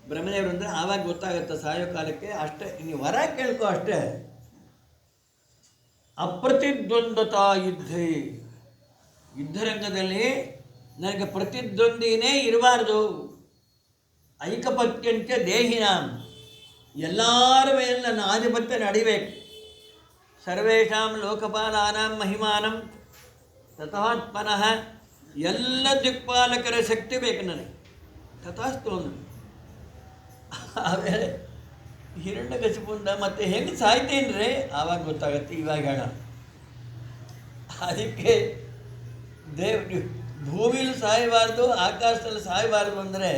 ಬ್ರಹ್ಮದೇವರು ಅಂದರೆ ಆವಾಗ ಗೊತ್ತಾಗುತ್ತೆ ಸಾಯೋ ಕಾಲಕ್ಕೆ. ಅಷ್ಟೇ, ನೀವು ವರ ಕೇಳ್ಕೊ ಅಷ್ಟೇ. ಅಪ್ರತಿದ್ವಂದ್ವತಾ ಯುದ್ಧೇ, ಯುದ್ಧರಂಗದಲ್ಲಿ ನನಗೆ ಪ್ರತಿದ್ವಂದಿನೇ ಇರಬಾರ್ದು. ಐಕಪತ್ಯಂಚ ದೇಹಿನಾಂ, ಎಲ್ಲರ ಮೇಲೆ ನನ್ನ ಆಧಿಪತ್ಯ ನಡಿಬೇಕು. ಸರ್ವೇಷಾಂ ಲೋಕಪಾಲಾನಾಂ ಮಹಿಮಾನಂ ತಥಾತ್ಮನಃ, ಎಲ್ಲ ದಿಕ್ಪಾಲಕರ ಶಕ್ತಿ ಬೇಕು ನನಗೆ. ತಥಾಸ್ತು ಅಂದರು. ಆಮೇಲೆ ಹಿರಣ್ಯಕಶಿಪುಂದ ಮತ್ತೆ ಹೆಂಗೆ ಸಾಯ್ತೇನೆ ರೀ? ಆವಾಗ ಗೊತ್ತಾಗತ್ತೆ. ಇವಾಗ ಹೇಳ. ಅದಕ್ಕೆ ಭೂಮಿಲಿ ಸಾಯಬಾರ್ದು, ಆಕಾಶದಲ್ಲಿ ಸಾಯಬಾರ್ದು ಅಂದರೆ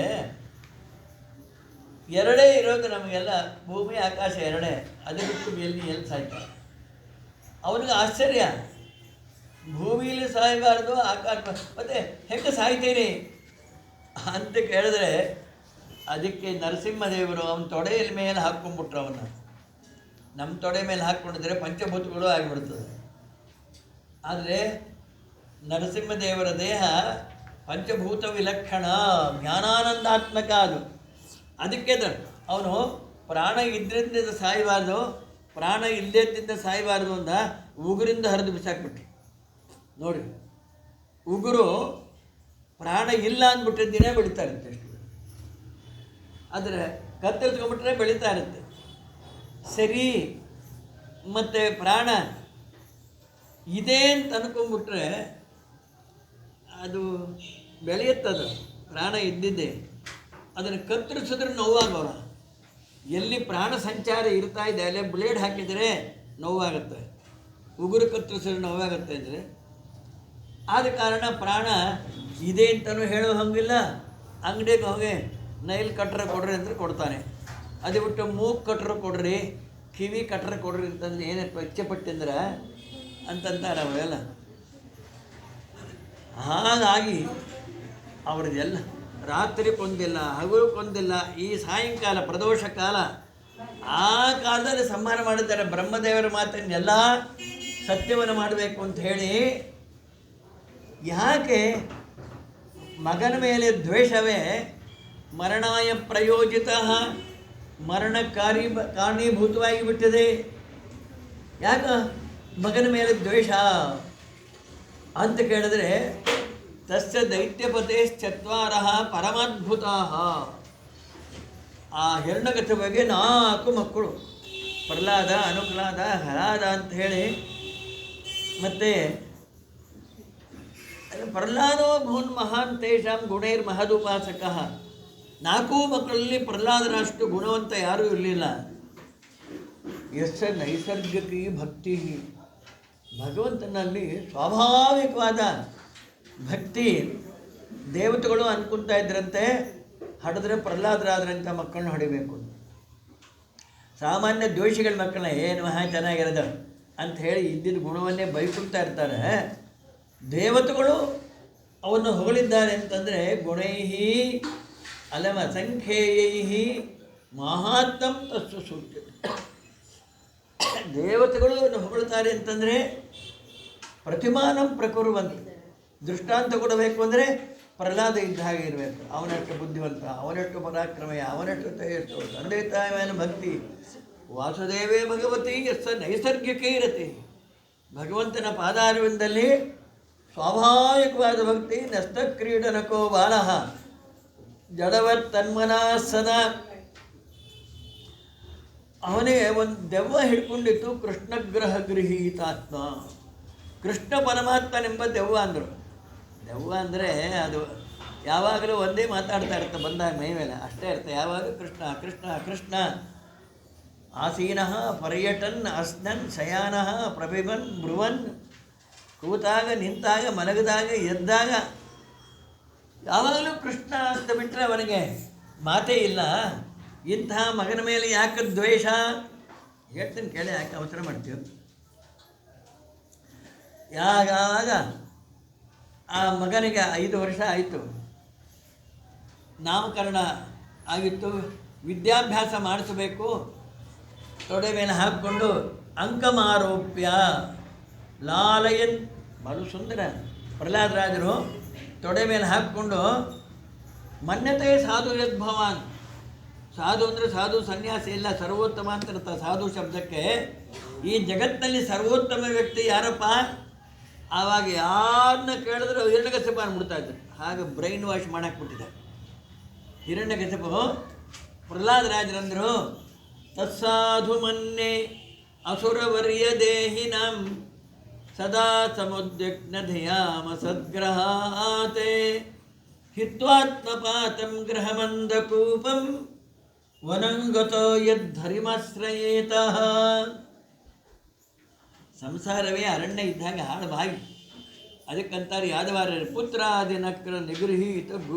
ಎರಡೇ ಇರೋದು ನಮಗೆಲ್ಲ. ಭೂಮಿ ಆಕಾಶ ಎರಡೇ. ಅದು ಬಿಟ್ಟು ಎಲ್ಲಿ ಸಾಯ್ತಾರೆ? ಅವನಿಗೆ ಆಶ್ಚರ್ಯ. ಭೂಮಿಲಿ ಸಾಯಬಾರ್ದು, ಆಕಾಶ, ಮತ್ತು ಹೆಂಗೆ ಸಾಯ್ತೀನಿ ಅಂತ ಕೇಳಿದ್ರೆ ಅದಕ್ಕೆ ನರಸಿಂಹದೇವರು ಅವನ ತೊಡೆಯ ಮೇಲೆ ಹಾಕ್ಕೊಂಡ್ಬಿಟ್ರು. ಅವನ್ನ ನಮ್ಮ ತೊಡೆ ಮೇಲೆ ಹಾಕ್ಕೊಂಡಿದ್ರೆ ಪಂಚಭೂತಗಳು ಆಗಿಬಿಡ್ತದೆ. ಆದರೆ ನರಸಿಂಹದೇವರ ದೇಹ ಪಂಚಭೂತ ವಿಲಕ್ಷಣ, ಜ್ಞಾನಾನಂದಾತ್ಮಕ. ಅದು ಅದಕ್ಕೆ ಅವನು ಪ್ರಾಣ ಇದ್ರಿಂದ ಸಾಯಬಾರ್ದು, ಪ್ರಾಣ ಇಲ್ಲದಿದ್ದಿಂದ ಸಾಯಬಾರ್ದು ಅಂತ ಉಗುರಿಂದ ಹರಿದು ಬಿಸಾಕ್ಬಿಟ್ಟು. ನೋಡಿ, ಉಗುರು ಪ್ರಾಣ ಇಲ್ಲ ಅಂದ್ಬಿಟ್ಟಿದ್ದಿನೇ ಬೆಳೀತಾ ಇರುತ್ತೆ ಅಷ್ಟು. ಆದರೆ ಕತ್ತರಿಸ್ಕೊಂಡ್ಬಿಟ್ರೆ ಬೆಳೀತಾ ಇರುತ್ತೆ. ಸರಿ, ಮತ್ತು ಪ್ರಾಣ ಇದೆ ಅಂತ ಅನ್ಕೊಂಡ್ಬಿಟ್ರೆ ಅದು ಬೆಳೆಯುತ್ತದು. ಪ್ರಾಣ ಇದ್ದಿದ್ದೆ. ಅದನ್ನು ಕತ್ತರಿಸಿದ್ರೆ ನೋವಾಗೋಲ್ಲ. ಎಲ್ಲಿ ಪ್ರಾಣ ಸಂಚಾರ ಇರ್ತಾ ಇದೆ ಅಲ್ಲೇ ಬ್ಲೇಡ್ ಹಾಕಿದರೆ ನೋವಾಗುತ್ತೆ. ಉಗುರು ಕತ್ತರಿಸಿದ್ರೆ ನೋವಾಗುತ್ತೆ ಅಂದರೆ ಆದ ಕಾರಣ ಪ್ರಾಣ ಇದೆ ಅಂತಲೂ ಹೇಳೋ ಹಂಗಿಲ್ಲ. ಅಂಗಡಿಗೆ ಹೋಗಿ ನೈಲ್ ಕಟ್ರ ಕೊಡ್ರಿ ಅಂದರೆ ಕೊಡ್ತಾನೆ. ಅದು ಬಿಟ್ಟು ಮೂಗು ಕಟ್ರ ಕೊಡ್ರಿ, ಕಿವಿ ಕಟ್ರ ಕೊಡ್ರಿ ಅಂತಂದ್ರೆ ಏನೇ ಇಚ್ಛೆಪಟ್ಟಿಂದ್ರೆ ಅಂತಂತಾರೆ ಅವೆಲ್ಲ. ಹಾಗಾಗಿ ಅವ್ರದ್ದೆಲ್ಲ ರಾತ್ರಿ ಕೊಂದಿಲ್ಲ, ಹಗಲು ಕೊಂದಿಲ್ಲ. ಈ ಸಾಯಂಕಾಲ ಪ್ರದೋಷ ಕಾಲ, ಆ ಕಾಲದಲ್ಲಿ ಸಂಹಾರ ಮಾಡಿದ್ದಾರೆ. ಬ್ರಹ್ಮದೇವರ ಮಾತನ್ನೆಲ್ಲ ಸತ್ಯವನ್ನು ಮಾಡಬೇಕು ಅಂತ ಹೇಳಿ. ಯಾಕೆ? ಮಗನ ಮೇಲೆ ದ್ವೇಷವೇ ಮರಣಾಯ ಪ್ರಯೋಜಿತ, ಕಾರಣೀಭೂತವಾಗಿ ಬಿಟ್ಟಿದೆ. ಯಾಕ ಮಗನ ಮೇಲೆ ದ್ವೇಷ ಅಂತ ಕೇಳಿದ್ರೆ, ತಸ್ಯ ದೈತ್ಯಪತೇಶ್ಚತ್ವಾರ ಪರಮಾದ್ಭುತ. ಆ ಹಿರಣ್ಯಕಶಿಪುವಿಗೆ 4 ಮಕ್ಕಳು, ಪ್ರಹ್ಲಾದ, ಅನುಕ್ಲಾದ, ಹಲಾದ ಅಂತ ಹೇಳಿ. ಮತ್ತು ಪ್ರಹ್ಲಾದೋ ಭೂನ್ ಮಹಾನ್ ತೇಷಾಂ ಗುಣೈರ್ ಮಹದುಪಾಸಕ. 4 ಮಕ್ಕಳಲ್ಲಿ ಪ್ರಹ್ಲಾದನಷ್ಟು ಗುಣವಂತ ಯಾರೂ ಇರಲಿಲ್ಲ. ಯಸ್ಯ ನೈಸರ್ಗಿಕ ಭಕ್ತಿ, ಭಗವಂತನಲ್ಲಿ ಸ್ವಾಭಾವಿಕವಾದ ಭಕ್ತಿ. ದೇವತೆಗಳು ಅನ್ಕೊತಾ ಇದ್ರಂತೆ ಹಡಿದ್ರೆ ಪ್ರಹ್ಲಾದರಾದ್ರಂಥ ಮಕ್ಕಳನ್ನ ಹೊಡಿಬೇಕು. ಸಾಮಾನ್ಯ ದ್ವೇಷಿಗಳ ಮಕ್ಕಳನ್ನ ಏನು ಮಹಾ ಚೆನ್ನಾಗಿರೋದು ಅಂತ ಹೇಳಿ ಇದ್ದಿದ್ದ ಗುಣವನ್ನೇ ಬೈಕೊಳ್ತಾ ಇರ್ತಾರೆ. ದೇವತೆಗಳು ಅವನ್ನು ಹೊಗಳಿದ್ದಾರೆ ಅಂತಂದರೆ ಗುಣೈಹಿ ಅಲಮ ಸಂಖ್ಯೇಯೈಹಿ ಮಹಾತ್ಮಂ ತಸ್ಸು ಸೂಚ್ಯತೆ. ದೇವತೆಗಳು ಅವನ್ನು ಹೊಗಳ್ತಾರೆ ಅಂತಂದರೆ ಪ್ರತಿಮಾನಂ ಪ್ರಕುರ್ವಂತಿ. ದೃಷ್ಟಾಂತ ಕೊಡಬೇಕು ಅಂದರೆ ಪ್ರಹ್ಲಾದ ಇದ್ದ ಹಾಗೆ ಇರಬೇಕು. ಅವನಷ್ಟು ಬುದ್ಧಿವಂತ, ಅವನಷ್ಟು ಪರಾಕ್ರಮಯ, ಅವನಷ್ಟು ತೇಜಸ್ಸು, ತಂದೆ ತಾಯಿನ ಭಕ್ತಿ. ವಾಸುದೇವೇ ಭಗವತಿ ಯಸ್ಸ ನೈಸರ್ಗಿಕ ಇರತ್ತೆ. ಭಗವಂತನ ಪಾದಾರವಿಂದಲ್ಲಿ ಸ್ವಾಭಾವಿಕವಾದ ಭಕ್ತಿ. ನಷ್ಟ ಕ್ರೀಡನಕೋ ಬಾಲಃ ಜಡವತ್ ತನ್ಮನಾ ಸದಾ. ಅವನಿಗೆ ಒಂದು ದೆವ್ವ ಹಿಡ್ಕೊಂಡಿತ್ತು. ಕೃಷ್ಣಗ್ರಹ ಗೃಹೀತಾತ್ಮ, ಕೃಷ್ಣ ಪರಮಾತ್ಮನೆಂಬ ದೆವ್ವ ಅಂದರು. ದೆವ್ವ ಅಂದರೆ ಅದು ಯಾವಾಗಲೂ ಒಂದೇ ಮಾತಾಡ್ತಾ ಇರುತ್ತೆ ಬಂದಾಗ ಮೈ ಮೇಲೆ ಅಷ್ಟೇ ಇರುತ್ತೆ. ಯಾವಾಗ ಕೃಷ್ಣ ಕೃಷ್ಣ ಕೃಷ್ಣ. ಆಸೀನಃ ಪರ್ಯಟನ್ ಅಸ್ನನ್ ಶಯಾನಃ ಪ್ರಭಿವನ್ ಬ್ರುವನ್. ಕೂತಾಗ ನಿಂತಾಗ ಮಲಗಿದಾಗ ಎದ್ದಾಗ ಯಾವಾಗಲೂ ಕೃಷ್ಣ ಅಂತ ಬಿಟ್ಟರೆ ಅವನಿಗೆ ಮಾತೇ ಇಲ್ಲ. ಇಂತಹ ಮಗನ ಮೇಲೆ ಯಾಕೆ ದ್ವೇಷ? ಹೇಳ್ತೀನಿ ಕೇಳಿ, ಯಾಕೆ ಅವಸರ ಮಾಡ್ತೀವಿ? ಯಾವಾಗ ಆ ಮಗನಿಗೆ 5 ವರ್ಷ ಆಯಿತು, ನಾಮಕರಣ ಆಗಿತ್ತು, ವಿದ್ಯಾಭ್ಯಾಸ ಮಾಡಿಸಬೇಕು, ತೊಡೆ ಮೇಲೆ ಹಾಕ್ಕೊಂಡು ಅಂಕಮಾರೋಪ್ಯ ಲಾಲಯನ್, ಬಲು ಸುಂದರ ಪ್ರಹ್ಲಾದರಾಜರು ತೊಡೆ ಮೇಲೆ ಹಾಕ್ಕೊಂಡು ಮನ್ಯತೆ ಸಾಧು ಯದ್ಭವಾನ್. ಸಾಧು ಅಂದರೆ ಸಾಧು ಸನ್ಯಾಸಿ ಇಲ್ಲ, ಸರ್ವೋತ್ತಮ ಅಂತ ಇರ್ತಾರೆ ಸಾಧು ಶಬ್ದಕ್ಕೆ. ಈ ಜಗತ್ತಿನಲ್ಲಿ ಸರ್ವೋತ್ತಮ ವ್ಯಕ್ತಿ ಯಾರಪ್ಪ? ಆವಾಗ ಯಾರನ್ನ ಕೇಳಿದ್ರು ಹಿರಣ್ಯಕಶಿಪ ಅಂದ್ಬಿಡ್ತಾ ಇದ್ರು. ಹಾಗೆ ಬ್ರೈನ್ ವಾಶ್ ಮಾಡಾಕ್ಬಿಟ್ಟಿದೆ ಹಿರಣ್ಯಕಶಿಪು. ಪ್ರಹ್ಲಾದರಾಜರಂದರು ತತ್ಸಾಧು ಮನ್ನೆ ಅಸುರವರ್ಯ ದೇಹಿನಂ ಸದಾ ಸಮುದ್ವಿಗ್ನ ಧಿಯಾಮ ಸದ್ಗ್ರಹಾತೆ ಹಿತ್ವಾತ್ಮಪಾತಂ ಗೃಹಮಂದಕೂಪಂ ವನಂಗತೋ ಯದ್ಧರಿಮಾಶ್ರಯೇತಃ. ಸಂಸಾರವೇ ಅರಣ್ಯ ಇದ್ದಾಗ ಹಾಳು ಬಾಯಿ. ಅದಕ್ಕಂತಾರೆ ಯಾದವಾರ್ಯರು ಪುತ್ರಾದಿನಕ್ರ ನಿಗೃಹೀತ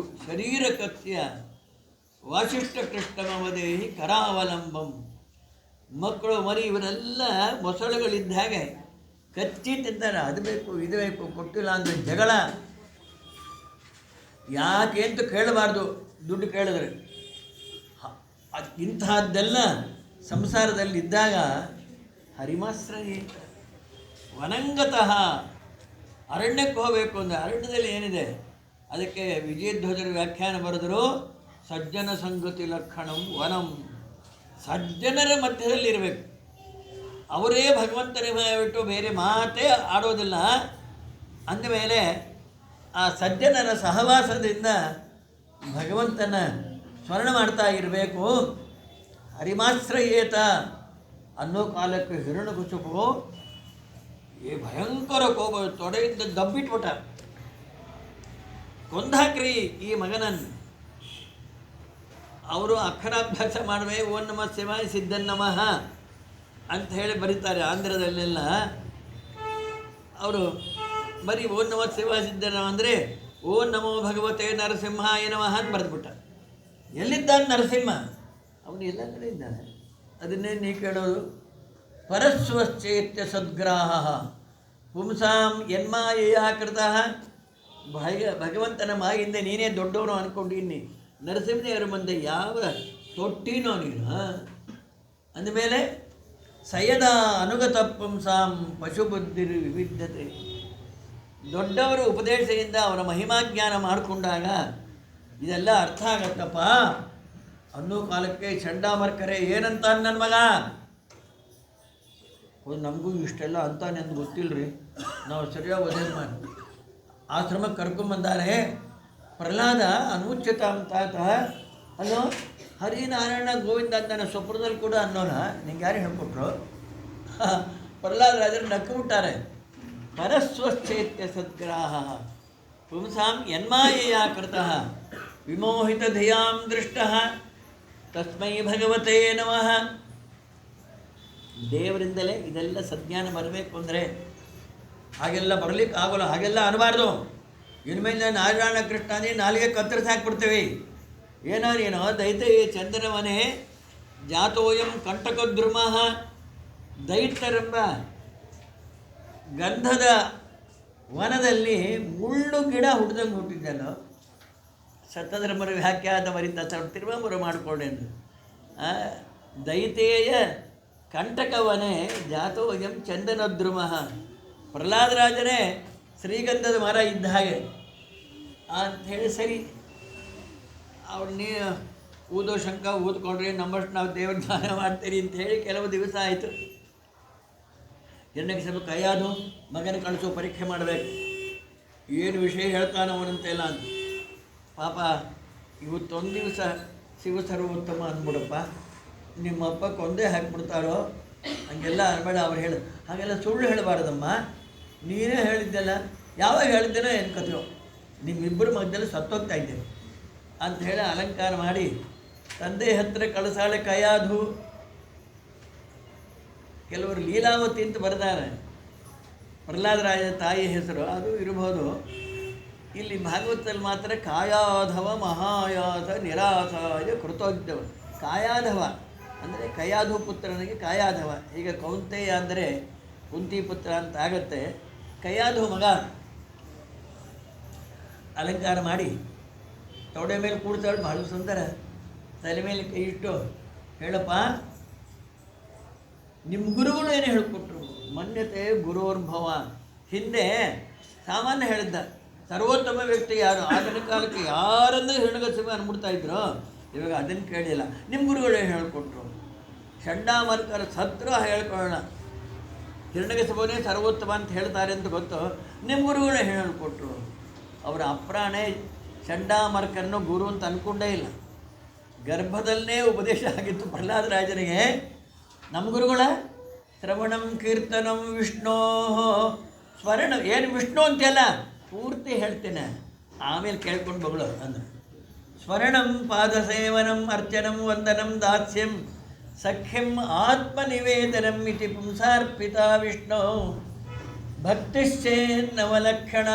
ಶರೀರ ಕಕ್ಷ್ಯ ವಾಸಿಷ್ಠ ಕೃಷ್ಣಮವದೇಹಿ ಕರಾವಲಂಬಂ. ಮಕ್ಕಳು ಮರಿ ಇವರೆಲ್ಲ ಮೊಸಳುಗಳಿದ್ದ ಹಾಗೆ ಕಚ್ಚಿ ತಿಂತಾರೆ. ಅದು ಬೇಕು ಇದು ಬೇಕು, ಕೊಟ್ಟಿಲ್ಲ ಅಂದರೆ ಜಗಳ. ಯಾಕೆ ಅಂತ ಕೇಳಬಾರ್ದು, ದುಡ್ಡು ಕೇಳಿದ್ರೆ. ಇಂತಹದ್ದೆಲ್ಲ ಸಂಸಾರದಲ್ಲಿದ್ದಾಗ ಹರಿಮಾಶ್ರಯ ವನಂಗತಃ ಅರಣ್ಯಕ್ಕೆ ಹೋಗಬೇಕು ಅಂದರೆ ಅರಣ್ಯದಲ್ಲಿ ಏನಿದೆ? ಅದಕ್ಕೆ ವಿಜಯಧ್ವಜರು ವ್ಯಾಖ್ಯಾನ ಬರೆದರು, ಸಜ್ಜನ ಸಂಗತಿ ಲಕ್ಷಣಂ ವನಂ. ಸಜ್ಜನರ ಮಧ್ಯದಲ್ಲಿರಬೇಕು. ಅವರೇ ಭಗವಂತನ ಬಿಟ್ಟು ಬೇರೆ ಮಾತೇ ಆಡೋದಿಲ್ಲ. ಅಂದಮೇಲೆ ಆ ಸಜ್ಜನರ ಸಹವಾಸದಿಂದ ಭಗವಂತನ ಸ್ಮರಣ ಮಾಡ್ತಾ ಇರಬೇಕು. ಹರಿಮಾಶ್ರಯೇತ ಅನ್ನೋ ಕಾಲಕ್ಕೆ ಹಿರಣ್ಯಕಶಿಪು ಭಯಂಕರ ಕೋಪ, ತೊಡೆಯಿಂದ ದಬ್ಬಿಟ್ಬಿಟ್ಟ. ಕೊಂದಾಕ್ರಿ ಈ ಮಗನನ್ನು. ಅವರು ಅಕ್ಷರಾಭ್ಯಾಸ ಮಾಡುವೆ ಓಂ ನಮಃ ಶಿವಾಯ ಸಿದ್ಧನ್ನಮಃ ಅಂತ ಹೇಳಿ ಬರೀತಾರೆ ಆಂಧ್ರದಲ್ಲೆಲ್ಲ. ಅವರು ಬರೀ ಓಂ ನಮಃ ಶಿವಾಯ ಸಿದ್ಧನಮ ಅಂದರೆ ಓಂ ನಮೋ ಭಗವತೆ ನರಸಿಂಹಾಯ ನಮಃ ಅಂತ ಬರೆದ್ಬಿಟ್ಟ. ಎಲ್ಲಿದ್ದಾನೆ ನರಸಿಂಹ? ಅವನು ಎಲ್ಲ ಕಡೆ ಇದ್ದಾನೆ. ಅದನ್ನೇ ನೀ ಕೇಳೋದು. ಪರಸ್ವಶ್ಚೇತ್ಯ ಸದ್ಗ್ರಾಹ ಪುಂಸಾಂ ಯನ್ಮಾಯೆಯ ಕೃತಃ. ಭಗವಂತನ ಮಾಯಿಂದ ನೀನೇ ದೊಡ್ಡವನು ಅಂದ್ಕೊಂಡಿನಿ. ನರಸಿಂಹದೇವರ ಮುಂದೆ ಯಾವ ತೊಟ್ಟಿನೋ ನೀನು. ಅಂದಮೇಲೆ ಸಯದ ಅನುಗತ ಪುಂಸಾಂ ಪಶುಬುದ್ಧಿ ವಿವಿಧತೆ. ದೊಡ್ಡವರು ಉಪದೇಶದಿಂದ ಅವರ ಮಹಿಮಾಜ್ಞಾನ ಮಾಡಿಕೊಂಡಾಗ ಇದೆಲ್ಲ ಅರ್ಥ ಆಗತ್ತಪ್ಪ ಅನ್ನೋ ಕಾಲಕ್ಕೆ ಚಂಡಾಮರ್ಕರೆ ಏನಂತ ನನ್ನ ಮಗ? ನಮಗೂ ಇಷ್ಟೆಲ್ಲ ಅಂತಾನೆ ಅಂತ ಗೊತ್ತಿಲ್ಲ ರೀ, ನಾವು ಸರಿಯಾಗಿ ಓದೇನು ಮಾಡಿ ಆಶ್ರಮಕ್ಕೆ ಕರ್ಕೊಂಬಂದಾರೆ. ಪ್ರಹ್ಲಾದ ಅನುಚ್ಚಿತ ಅಂತಾತ ಅಲ್ಲೋ ಹರಿನಾರಾಯಣ ಗೋವಿಂದ ಅಂತ ನನ್ನ ಸ್ವಪ್ನದಲ್ಲಿ ಕೂಡ ಅನ್ನೋಣ. ನಿಂಗೆ ಯಾರು ಹೇಳ್ಕೊಟ್ರು? ಪ್ರಹ್ಲಾದರಾಜರು ನಕ್ಕು ಪರಸ್ವಶ್ಚೇತ್ಯ ಸದ್ಗ್ರಾಹ ಪುಂಸಾಂ ಯನ್ಮಾಯೆಯ ಕೃತಃ ವಿಮೋಹಿತ ಧಿಯಾಂ ದೃಷ್ಟಃ ತಸ್ಮೈ ಭಗವತೇ ನಮಃ. ದೇವರಿಂದಲೇ ಇದೆಲ್ಲ ಸಜ್ಞಾನ ಬರಬೇಕು ಅಂದರೆ ಹಾಗೆಲ್ಲ ಬರಲಿಕ್ಕೆ ಆಗೋಲ್ಲ, ಹಾಗೆಲ್ಲ ಅನ್ನಬಾರ್ದು. ಇನ್ಮೇಲೆ ನಾರಾಯಣ ಕೃಷ್ಣ ಅಂದರೆ ನಾಲಿಗೆ ಕತ್ತರಿಸಿ ಹಾಕ್ಬಿಡ್ತೀವಿ. ಏನೋ ನೀನು ದೈತ್ಯ ಚಂದ್ರವನೇ ಜಾತೋಯಂ ಕಂಟಕದ್ರುಮಃ. ದೈತ್ಯರೆಂಬ ಗಂಧದ ವನದಲ್ಲಿ ಮುಳ್ಳು ಗಿಡ ಹುಟ್ಟಿದಂಗೆ ಹುಟ್ಟಿದ್ದಲ್ಲೋ. ಸತ್ತಧರ್ಮರ ವ್ಯಾಖ್ಯಾತ ಬರೀತಾ ತಿರುಮರ ಮಾಡಿಕೊಂಡೆಂದು. ದೈತೇಯ ಕಂಟಕವನೇ ಜಾತೋಯಂ ಚಂದನದ್ರುಮಃ. ಪ್ರಹ್ಲಾದರಾಜರೇ ಶ್ರೀಗಂಧದ ಮರ ಇದ್ದ ಹಾಗೆ ಅಂಥೇಳಿ ಸರಿ. ಅವ್ರನ್ನೇ ಊದೋ ಶಂಕ ಊದ್ಕೊಂಡ್ರಿ, ನಮ್ಮಷ್ಟು ನಾವು ದೇವ್ರ ಧ್ಯಾನ ಮಾಡ್ತೀರಿ ಅಂತ ಹೇಳಿ ಕೆಲವು ದಿವಸ ಆಯಿತು. ಹಿರಣ್ಯಕಶಿಪು ಕೈಯಾದು ಮಗನ ಕಳಿಸೋ ಪರೀಕ್ಷೆ ಮಾಡಬೇಕು, ಏನು ವಿಷಯ ಹೇಳ್ತಾನೆ ಅವನಂತೆಲ್ಲ ಅಂತ. ಪಾಪ ಇವತ್ತೊಂದು ದಿವಸ ಶಿವ ಸರ್ವೋತ್ತಮ ಅಂದ್ಬಿಡಪ್ಪ, ನಿಮ್ಮಪ್ಪ ಕೊಂದೇ ಹಾಕಿಬಿಡ್ತಾರೋ ಹಂಗೆಲ್ಲ ಅನ್ಬೇಡ. ಅವ್ರು ಹೇಳು ಹಾಗೆಲ್ಲ ಸುಳ್ಳು ಹೇಳಬಾರ್ದಮ್ಮ, ನೀನೇ ಹೇಳಿದ್ದೆಲ್ಲ. ಯಾವಾಗ ಹೇಳಿದ್ದೇನೋ ಏನು ಕಥೆಯೋ ನಿಮ್ಮಿಬ್ಬರ ಮಧ್ಯದಲ್ಲಿ ಸತ್ತೋಗ್ತಾ ಇದ್ದೇವೆ ಅಂತ ಹೇಳಿ ಅಲಂಕಾರ ಮಾಡಿ ತಂದೆ ಹತ್ತಿರ ಕಳಸಾಳೆ ಕೈಯಾದು. ಕೆಲವರು ಲೀಲಾವತಿ ಅಂತ ಬರೆದಾರೆ, ಪ್ರಹ್ಲಾದರಾಜ ತಾಯಿ ಹೆಸರು ಅದು ಇರಬಹುದು. ಇಲ್ಲಿ ಭಾಗವತದಲ್ಲಿ ಮಾತ್ರ ಕಾಯಾಧವ ಮಹಾಯಾಧ ನಿರಾಸಾಯ ಕೃತೋದ್ಯವ. ಕಾಯಾಧವ ಅಂದರೆ ಕಯಾಧು ಪುತ್ರನಿಗೆ ಕಾಯಾಧವ. ಈಗ ಕೌಂತೆಯ ಅಂದರೆ ಕುಂತಿ ಪುತ್ರ ಅಂತ ಆಗತ್ತೆ. ಕಯಾಧು ಮಗ ಅಲಂಕಾರ ಮಾಡಿ ತೊಡೆ ಮೇಲೆ ಕೂಡ್ತಾಳು, ಬಹಳ ಸುಂದರ. ತಲೆ ಮೇಲೆ ಕೈ ಇಟ್ಟು, ಹೇಳಪ್ಪ ನಿಮ್ಮ ಗುರುಗಳು ಏನು ಹೇಳಿಕೊಟ್ರು? ಮನ್ಯತೆ ಗುರೋರ್ಭವ. ಹಿಂದೆ ಸಾಮಾನ್ಯ ಹೇಳಿದ್ದ ಸರ್ವೋತ್ತಮ ವ್ಯಕ್ತಿ ಯಾರು, ಆಗಿನ ಕಾಲಕ್ಕೆ ಯಾರನ್ನೂ ಹೆಣ್ಣುಗಸಿಗೆ ಅನ್ಬಿಡ್ತಾ ಇದ್ರು. ಇವಾಗ ಅದನ್ನು ಕೇಳಿಲ್ಲ. ನಿಮ್ಮ ಗುರುಗಳು ಏನು ಹೇಳಿಕೊಟ್ರು? ಚಂಡಾಮರ್ಕರ ಸತ್ರ ಹೇಳ್ಕೊಳ್ಳೋಣ, ಹಿರಣ್ಯಕಶಿಪುನೇ ಸರ್ವೋತ್ತಮ ಅಂತ ಹೇಳ್ತಾರೆ ಅಂತ ಗೊತ್ತು. ನಿಮ್ಮ ಗುರುಗಳೇ ಹೇಳಿಕೊಟ್ರು. ಅವರ ಅಪ್ರಾಣೆ ಚಂಡಾಮರ್ಕರನ್ನು ಗುರು ಅಂತ ಅಂದ್ಕೊಂಡೇ ಇಲ್ಲ. ಗರ್ಭದಲ್ಲೇ ಉಪದೇಶ ಆಗಿತ್ತು ಪ್ರಹ್ಲಾದರಾಜನಿಗೆ. ನಮ್ಮ ಗುರುಗಳ ಶ್ರವಣಂ ಕೀರ್ತನಂ ವಿಷ್ಣೋ ಸ್ಮರಣ. ಏನು ವಿಷ್ಣು ಅಂತೆಲ್ಲ ಪೂರ್ತಿ ಹೇಳ್ತೇನೆ, ಆಮೇಲೆ ಕೇಳ್ಕೊಂಡು ಬಗಳು ಅಂದ್ರೆ. ಸ್ಮರಣಂ ಪಾದಸೇವನಂ ಅರ್ಚನಂ ವಂದನಂ ದಾಸ್ಯಂ ಸಖ್ಯಂ ಆತ್ಮನಿವೇದನಂ ಇತಿ ಪುಂಸಾರ್ಪಿತ ವಿಷ್ಣು ಭಕ್ತಿಶ್ಚೇನ್ನವಲಕ್ಷಣ.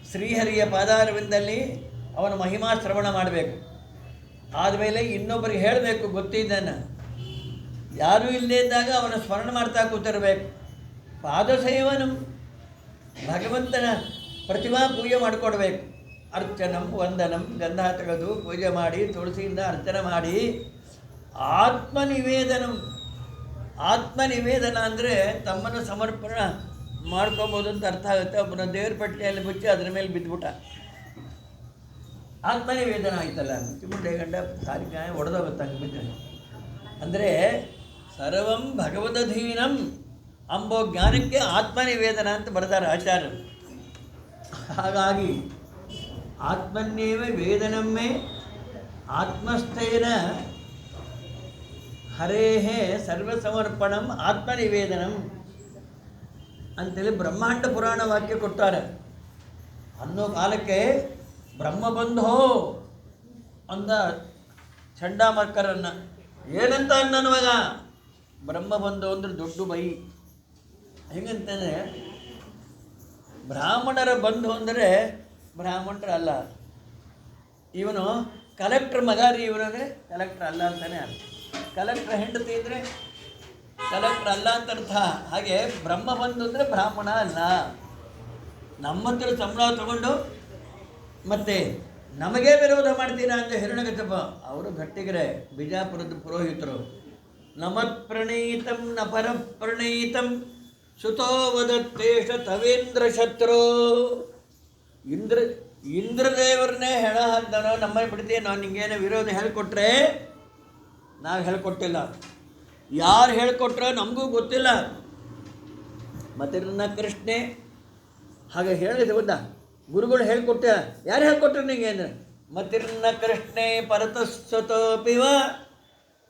ಶ್ರೀಹರಿಯ ಪಾದಾರವಿಂದಲ್ಲಿ ಅವನ ಮಹಿಮಾ ಶ್ರವಣ ಮಾಡಬೇಕು. ಆದಮೇಲೆ ಇನ್ನೊಬ್ಬರಿಗೆ ಹೇಳಬೇಕು ಗೊತ್ತಿದ್ದಾನೆ. ಯಾರೂ ಇಲ್ಲದೇ ಇದ್ದಾಗ ಅವನ ಸ್ಮರಣ ಮಾಡ್ತಾ ಕೂತಿರಬೇಕು. ಪಾದಸೇವನಂ, ಭಗವಂತನ ಪ್ರತಿಮಾ ಪೂಜೆ ಮಾಡಿಕೊಡ್ಬೇಕು. ಅರ್ಚನಂ ವಂದನಂ, ಗಂಧ ತೆಗೆದು ಪೂಜೆ ಮಾಡಿ ತುಳಸಿಯಿಂದ ಅರ್ಚನೆ ಮಾಡಿ. ಆತ್ಮನಿವೇದನಂ, ಆತ್ಮನಿವೇದನ ಅಂದರೆ ತಮ್ಮನ್ನು ಸಮರ್ಪಣೆ ಮಾಡ್ಕೊಬೋದು ಅಂತ ಅರ್ಥ ಆಗುತ್ತೆ. ಒಬ್ಬನ ದೇವ್ರ ಪಟ್ಟಿಯಲ್ಲಿ ಮುಚ್ಚಿ ಅದರ ಮೇಲೆ ಬಿದ್ದುಬಿಟ್ಟ, ಆತ್ಮನಿವೇದನ ಆಯ್ತಲ್ಲ. ಮುಚ್ಚಿಮುಂಡೆ ಗಂಡ ಸಾರಿಕಾಯ ಒಡೆದೋಗುತ್ತಂಗೆ ಬಿದ್ದರೆ. ಅಂದರೆ ಸರ್ವಂ ಭಗವದಧೀನಂ ಅಂಬೋ ಜ್ಞಾನಕ್ಕೆ ಆತ್ಮನಿವೇದನ ಅಂತ ಬರೆದಾರೆ ಆಚಾರ್ಯರು. ಹಾಗಾಗಿ ಆತ್ಮನ್ನೇವ ವೇದನಮ್ಮೆ ಆತ್ಮಸ್ಥೇನ ಹರೇಹೇ ಸರ್ವಸಮರ್ಪಣಂ ಆತ್ಮನಿವೇದನಂ ಅಂತೇಳಿ ಬ್ರಹ್ಮಾಂಡ ಪುರಾಣ ವಾಕ್ಯ ಕೊಡ್ತಾರೆ. ಅನ್ನೋ ಕಾಲಕ್ಕೆ ಬ್ರಹ್ಮಬಂಧೋ ಅಂದ ಚಂಡಾಮರ್ಕರನ್ನು. ಏನಂತ ಅನ್ನನುವಾಗ ಬ್ರಹ್ಮಬಂಧು ಅಂದರೆ ದೊಡ್ಡ ಬೈ. ಹೆಂಗಂತಂದರೆ ಬ್ರಾಹ್ಮಣರ ಬಂಧು ಅಂದರೆ ಬ್ರಾಹ್ಮಣರು ಅಲ್ಲ, ಇವನು ಕಲೆಕ್ಟ್ರ್ ಮಗ ರೀ ಇವನು ಅಂದರೆ ಕಲೆಕ್ಟ್ರ್ ಅಲ್ಲ ಅಂತಲೇ ಅರ್ಥ. ಕಲೆಕ್ಟ್ರ್ ಹೆಂಡತಿ ಅಂದರೆ ಕಲೆಕ್ಟ್ರ್ ಅಲ್ಲ ಅಂತ ಅರ್ಥ. ಹಾಗೆ ಬ್ರಹ್ಮಬಂಧು ಅಂದರೆ ಬ್ರಾಹ್ಮಣ ಅಲ್ಲ. ನಮ್ಮ ಹತ್ರ ಸಂಬಳ ತಗೊಂಡು ಮತ್ತು ನಮಗೇ ವಿರೋಧ ಮಾಡ್ತೀರಾ ಅಂತ ಹಿರಣ್ಯಕಶಿಪ. ಅವರು ಗಟ್ಟಿಗರೆ, ಬಿಜಾಪುರದ ಪುರೋಹಿತರು. ನಮತ್ ಪ್ರಣೀತಂ ನ ಪರಪ್ರಣೀತಂ ಸುತೋ ವದತ್ತೇಷ ತವೇಂದ್ರ ಶತ್ರು. ಇಂದ್ರದೇವರನ್ನೇ ಹೆಣ ಹಾಕ್ದಾನೋ ನಮ್ಮನ್ನು ಬಿಡ್ತೀವಿ. ನಾವು ನಿಂಗೇನೋ ವಿರೋಧ ಹೇಳಿಕೊಟ್ರೆ ನಾವು ಹೇಳಿಕೊಟ್ಟಿಲ್ಲ, ಯಾರು ಹೇಳಿಕೊಟ್ರೋ ನಮಗೂ ಗೊತ್ತಿಲ್ಲ. ಮತ್ತೆ ನನ್ನ ಕೃಷ್ಣೆ ಹಾಗೆ ಹೇಳಿದೆ ಗೊತ್ತಾ, ಗುರುಗಳು ಹೇಳಿಕೊಟ್ಟ. ಯಾರು ಹೇಳಿಕೊಟ್ರು ನಿಂಗೆ ಅಂದರೆ ಮತಿರ್ನ ಕೃಷ್ಣೆ ಪರತಸ್ವತೋಪಿವ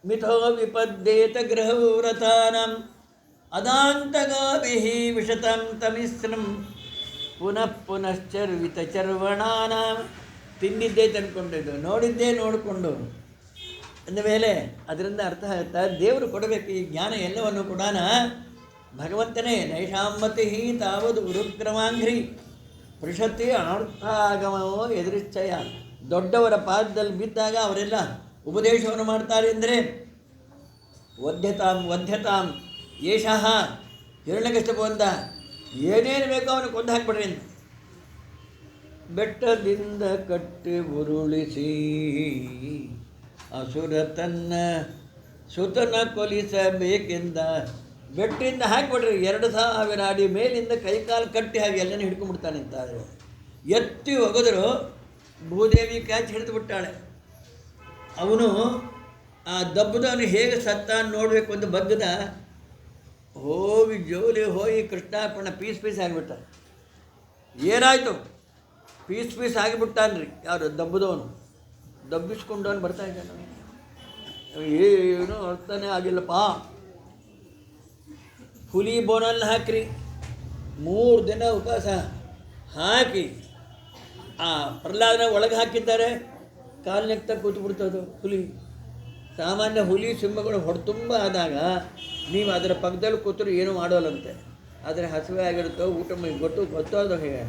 ಮಿಥೋ ವಿಪದ್ದೇತ ಗೃಹವ್ರತಾನಂ ಅದಾಂತಗಾಭಿಃ ವಿಶತಂ ತಮಿಸ್ರಂ ಪುನಃ ಪುನಶ್ಚರ್ವಿತ ಚರ್ವಣಾನ. ತಿಂದಿದ್ದೇ ತಂದ್ಕೊಂಡಿದ್ದು, ನೋಡಿದ್ದೇ ನೋಡಿಕೊಂಡು ಅಂದಮೇಲೆ ಅದರಿಂದ ಅರ್ಥ ಆಗುತ್ತಾ ದೇವರು ಕೊಡಬೇಕು ಈ ಜ್ಞಾನ ಎಲ್ಲವನ್ನು ಕೂಡ ಭಗವಂತನೇ. ನೈಷಾಮತಿ ತಾವದು ಗುರುಕ್ರಮಾಂಘ್ರಿ ಪೃಷತಿ ಅನರ್ಥಾಗಮವೋ ಎದುರಿಚ್ಛಯ. ದೊಡ್ಡವರ ಪಾದದಲ್ಲಿ ಬಿದ್ದಾಗ ಅವರೆಲ್ಲ ಉಪದೇಶವನ್ನು ಮಾಡ್ತಾರೆ ಅಂದರೆ ವಧ್ಯತಾಂ ಯೇಷಃ ಹಿರಣ್ಯಕಶಿಪು ಅಂತ ಏನೇನು ಬೇಕೋ ಅವನು ಕೊಂದು ಹಾಕ್ಬಿಡ್ರಿ ಅಂತ. ಬೆಟ್ಟದಿಂದ ಕಟ್ಟಿ ಉರುಳಿಸಿ ಅಸುರ ತನ್ನ ಸುತನ ಕೊಲಿಸಬೇಕೆಂದ. ಬೆಟ್ಟಿಂದ ಹಾಕಿಬಿಡ್ರಿ, 2000 ಅಡಿ ಮೇಲಿಂದ ಕೈಕಾಲು ಕಟ್ಟಿ ಹಾಗೆ ಎಲ್ಲನೂ ಹಿಡ್ಕೊಂಡ್ಬಿಡ್ತಾನೆ ಅಂತ. ಎತ್ತಿ ಒಗೆದ್ರು ಭೂದೇವಿ ಕ್ಯಾಚ್ ಹಿಡಿದು ಬಿಟ್ಟಾಳೆ. ಅವನು ಆ ದಬ್ಬದವನು ಹೇಗೆ ಸತ್ತ ನೋಡಬೇಕು ಅಂತ ಬಗ್ಗದ ಹೋಗಿ ಜೋಲಿ ಹೋಗಿ ಕೃಷ್ಣಾರ್ಪಣ ಪೀಸ್ ಆಗಿಬಿಟ್ಟ. ಏನಾಯಿತು? ಪೀಸ್ ಆಗಿಬಿಟ್ಟಾನ್ರಿ. ಯಾರು? ದಬ್ಬದವನು. ದಬ್ಬಿಸ್ಕೊಂಡವನು ಬರ್ತಾ ಇದ್ದಾನೆ. ಏನೂ ಅರ್ಥನೇ ಆಗಿಲ್ಲಪ್ಪ. ಹುಲಿ ಬೋನಲ್ಲಿ ಹಾಕ್ರಿ, 3 ದಿನ ಉಪವಾಸ ಹಾಕಿ ಆ ಪ್ರಹ್ಲಾದನ ಒಳಗೆ ಹಾಕಿದ್ದಾರೆ, ಕಾಲಿನೆಕ್ತ ಕೂತ್ಬಿಡ್ತದು ಹುಲಿ. ಸಾಮಾನ್ಯ ಹುಲಿ ಸಿಂಹಗಳು ಹೊಡೆತುಂಬ ಆದಾಗ ನೀವು ಅದರ ಪಕ್ಕದಲ್ಲಿ ಕೂತರು ಏನೂ ಮಾಡೋಲ್ಲಂತೆ. ಆದರೆ ಹಸಿವೆ ಆಗಿರುತ್ತೋ ಊಟ ಗೊತ್ತೋದು ಹೇಗೆ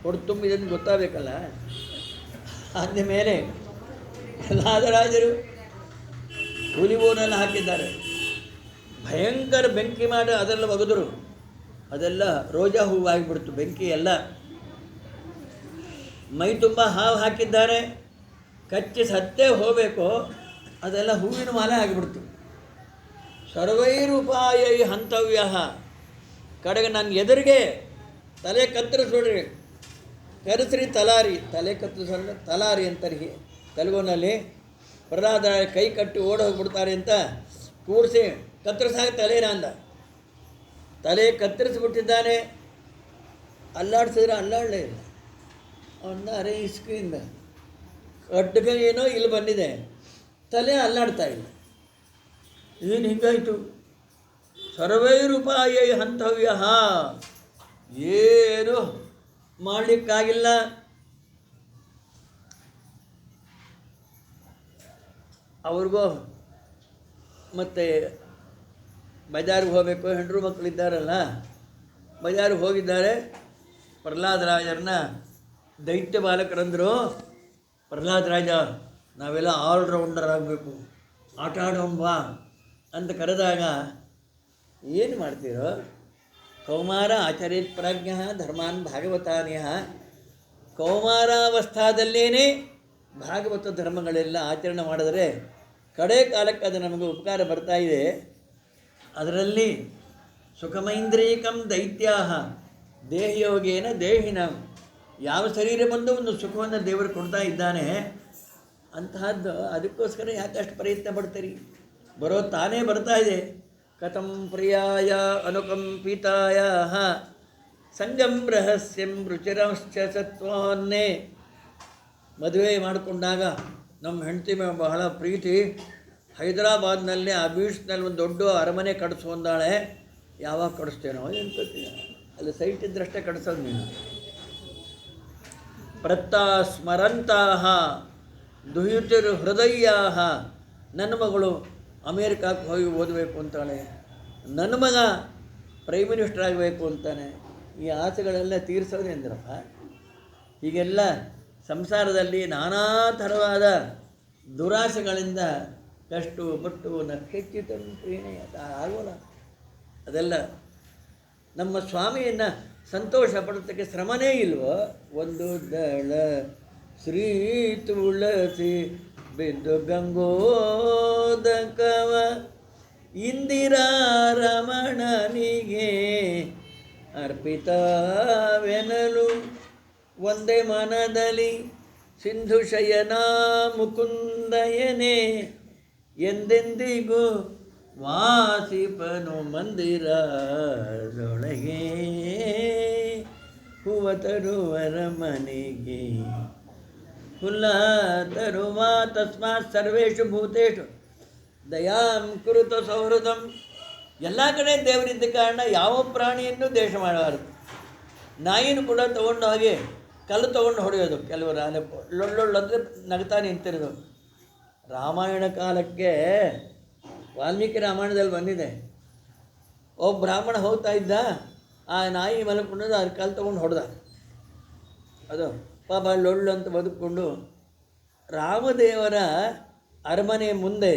ಹೊಡೆತುಂಬಿದಂದು ಗೊತ್ತಾಗಬೇಕಲ್ಲ. ಆದಮೇಲೆ ಪ್ರಹ್ಲಾದರಾಜರು ಹುಲಿ ಬೋನಲ್ಲಿ ಹಾಕಿದ್ದಾರೆ. ಭಯಂಕರ ಬೆಂಕಿ ಮಾಡಿ ಅದೆಲ್ಲ ಒಗೆದರು. ಅದೆಲ್ಲ ರೋಜಾ ಹೂವಾಗಿಬಿಡ್ತು ಬೆಂಕಿ ಎಲ್ಲ. ಮೈ ತುಂಬ ಹಾವು ಹಾಕಿದ್ದಾರೆ, ಕಚ್ಚಿ ಸತ್ತೇ ಹೋಗಬೇಕು, ಅದೆಲ್ಲ ಹೂವಿನ ಮಾಲೆ ಆಗಿಬಿಡ್ತು. ಸರ್ವೈರುಪಾಯೈ ಹಂತವ್ಯ. ಕಡೆಗೆ ನನ್ನ ಎದುರಿಗೆ ತಲೆ ಕತ್ತರಿಸ್ಬಿಡ್ರಿ, ಕರೆಸ್ರಿ ತಲಾರಿ. ತಲೆ ಕತ್ತರಿಸಲ್ಲ ತಲಾರಿ ಅಂತಾರೆ ತೆಲುಗುನಲ್ಲಿ. ಪ್ರಹ್ಲಾದ ಕೈ ಕಟ್ಟಿ ಓಡಿ ಹೋಗ್ಬಿಡ್ತಾರೆ ಅಂತ ಕೂಡಿಸಿ ಕತ್ತರಿಸಾಗ ತಲೆನ ಅಂದ. ತಲೆ ಕತ್ತರಿಸ್ಬಿಟ್ಟಿದ್ದಾನೆ. ಅಲ್ಲಾಡ್ಸಿದ್ರೆ ಅಲ್ಲಾಡಲೇ ಇಲ್ಲ. ಅವನ್ನ ಅರೆ ಇಸ್ಕಿಯಿಂದ ಅಡ್ಡಗ ಏನೋ ಇಲ್ಲಿ ಬಂದಿದೆ, ತಲೆ ಅಲ್ಲಾಡ್ತಾ ಇಲ್ಲ. ಏನು ಹೀಗಾಯಿತು? ಸರ್ವೈರುಪಾಯೈ ಹಂತವ್ಯ. ಏನು ಮಾಡಲಿಕ್ಕಾಗಿಲ್ಲ. ಅವ್ರಿಗೂ ಮತ್ತು ಬಜಾರಿಗೆ ಹೋಗಬೇಕು, ಹೆಂಡರು ಮಕ್ಕಳಿದ್ದಾರಲ್ಲ, ಬಜಾರಿಗೆ ಹೋಗಿದ್ದಾರೆ. ಪ್ರಹ್ಲಾದರಾಜರನ್ನ ದೈತ್ಯ ಬಾಲಕರಂದರು, ಪ್ರಹ್ಲಾದರಾಜ ನಾವೆಲ್ಲ ಆಲ್ರೌಂಡರ್ ಆಗಬೇಕು, ಆಟ ಆಡೋಂಬ ಅಂತ ಕರೆದಾಗ ಏನು ಮಾಡ್ತೀರೋ? ಕೌಮಾರ ಆಚರಿತ್ ಪ್ರಾಜ್ಞ ಧರ್ಮಾನ್ ಭಾಗವತಾನ್ಯ. ಕೌಮಾರಾವಸ್ಥಾದಲ್ಲೇನೇ ಭಾಗವತ ಧರ್ಮಗಳೆಲ್ಲ ಆಚರಣೆ ಮಾಡಿದರೆ ಕಡೆ ಕಾಲಕ್ಕೆ ಅದು ನಮಗೆ ಉಪಕಾರ ಬರ್ತಾ ಇದೆ. ಅದರಲ್ಲಿ ಸುಖಮೈಂದ್ರಿಯಕಂ ದೈತ್ಯಾ ದೇಹಯೋಗೇನ ದೇಹಿನ. ಯಾವ ಶರೀರ ಬಂದು ಒಂದು ಸುಖವನ್ನು ದೇವರು ಕೊಡ್ತಾ ಇದ್ದಾನೆ, ಅಂತಹದ್ದು ಅದಕ್ಕೋಸ್ಕರ ಯಾಕಷ್ಟು ಪ್ರಯತ್ನ ಪಡ್ತೀರಿ? ಬರೋ ತಾನೇ ಬರ್ತಾ ಇದೆ. ಕಥಂ ಪ್ರಿಯಾಯ ಅನುಕಂಪಿತಾಯ ಸಂಗಂ ರಹಸ್ಯಂ ರುಚಿರಂಶ್ಚ ಸತ್ವಾನ್ನೇ. ಮದುವೆ ಮಾಡಿಕೊಂಡಾಗ ನಮ್ಮ ಹೆಂಡತಿ ಬಹಳ ಪ್ರೀತಿ. ಹೈದರಾಬಾದ್ನಲ್ಲಿ ಆ ಬೀಚ್ನಲ್ಲಿ ಒಂದು ದೊಡ್ಡ ಅರಮನೆ ಕಡಿಸ್ಕೊಂಡಾಳೆ. ಯಾವಾಗ ಕಡಿಸ್ತೇನೋ ಎಂತತ್ತೀಯ, ಅಲ್ಲಿ ಸೈಟ್ ಇದ್ದರಷ್ಟೇ ಕಡಿಸೋದು ನೀನು. ಪ್ರತ್ತಾಸ್ಮರಂತಹ ದುಹಿತಿರು ಹೃದಯ. ನನ್ನ ಮಗಳು ಅಮೇರಿಕಕ್ಕೆ ಹೋಗಿ ಓದಬೇಕು ಅಂತಾಳೆ, ನನ್ನ ಮಗ ಪ್ರೈಮ್ ಮಿನಿಸ್ಟರ್ ಆಗಬೇಕು ಅಂತಾನೆ. ಈ ಆಸೆಗಳೆಲ್ಲ ತೀರಿಸೋದೇಂದ್ರಪ್ಪ. ಹೀಗೆಲ್ಲ ಸಂಸಾರದಲ್ಲಿ ನಾನಾ ಥರವಾದ ದುರಾಸೆಗಳಿಂದ ಕಷ್ಟು ಪಟ್ಟು ನಕ್ಷಿತಂತ್ರೇಣೆ ಆಗೋಲ್ಲ. ಅದೆಲ್ಲ ನಮ್ಮ ಸ್ವಾಮಿಯನ್ನು ಸಂತೋಷ ಪಡೋದಕ್ಕೆ ಶ್ರಮನೇ ಇಲ್ವೋ? ಒಂದು ದಳ ಶ್ರೀ ತುಳಸಿ ಬಿದ್ದು ಗಂಗೋದಕವ ಇಂದಿರಾ ರಮಣನಿಗೆ ಅರ್ಪಿತವೆನಲು ಒಂದೇ ಮನದಲ್ಲಿ ಸಿಂಧು ಶಯನ ಮುಕುಂದಯನೇ ಎಂದೆಂದಿಗೂ ವಾಸಿಪನು ಮಂದಿರದೊಳಗೆ ಹೂವ ತರುವರ ಮನೆಗೆ ಹುಲ್ಲ ತರುವ ತಸ್ಮಾತ್ ಸರ್ವೇಷು ಭೂತೇಷು ದಯಾಂ ಕುರುತ ಸೌಹೃದಂ. ಎಲ್ಲ ಕಡೆ ದೇವರಿದ್ದ ಕಾರಣ ಯಾವ ಪ್ರಾಣಿಯನ್ನು ದ್ವೇಷ ಮಾಡಬಾರದು. ನಾಯಿನೂ ಕೂಡ ತೊಗೊಂಡು ಹೋಗಿ ಕಲ್ಲು ತೊಗೊಂಡು ಹೊಡೆಯೋದು ಕೆಲವರು. ಅಲ್ಲಿ ಲೊಳ್ಳೊಳ್ಳು ಅಂದರೆ ನಗ್ತಾ ನಿಂತಿರೋದು. ರಾಮಾಯಣ ಕಾಲಕ್ಕೆ ವಾಲ್ಮೀಕಿ ರಾಮಾಯಣದಲ್ಲಿ ಬಂದಿದೆ. ಒಬ್ಬ ಬ್ರಾಹ್ಮಣ ಹೋಗ್ತಾ ಇದ್ದ, ಆ ನಾಯಿ ಮಲ್ಕೊಂಡದು, ಅದು ಕಲ್ಲು ತೊಗೊಂಡು ಹೊಡೆದ. ಅದು ಪಾಪ ಲೊಳ್ಳು ಅಂತ ಬದುಕೊಂಡು ರಾಮದೇವರ ಅರಮನೆ ಮುಂದೆ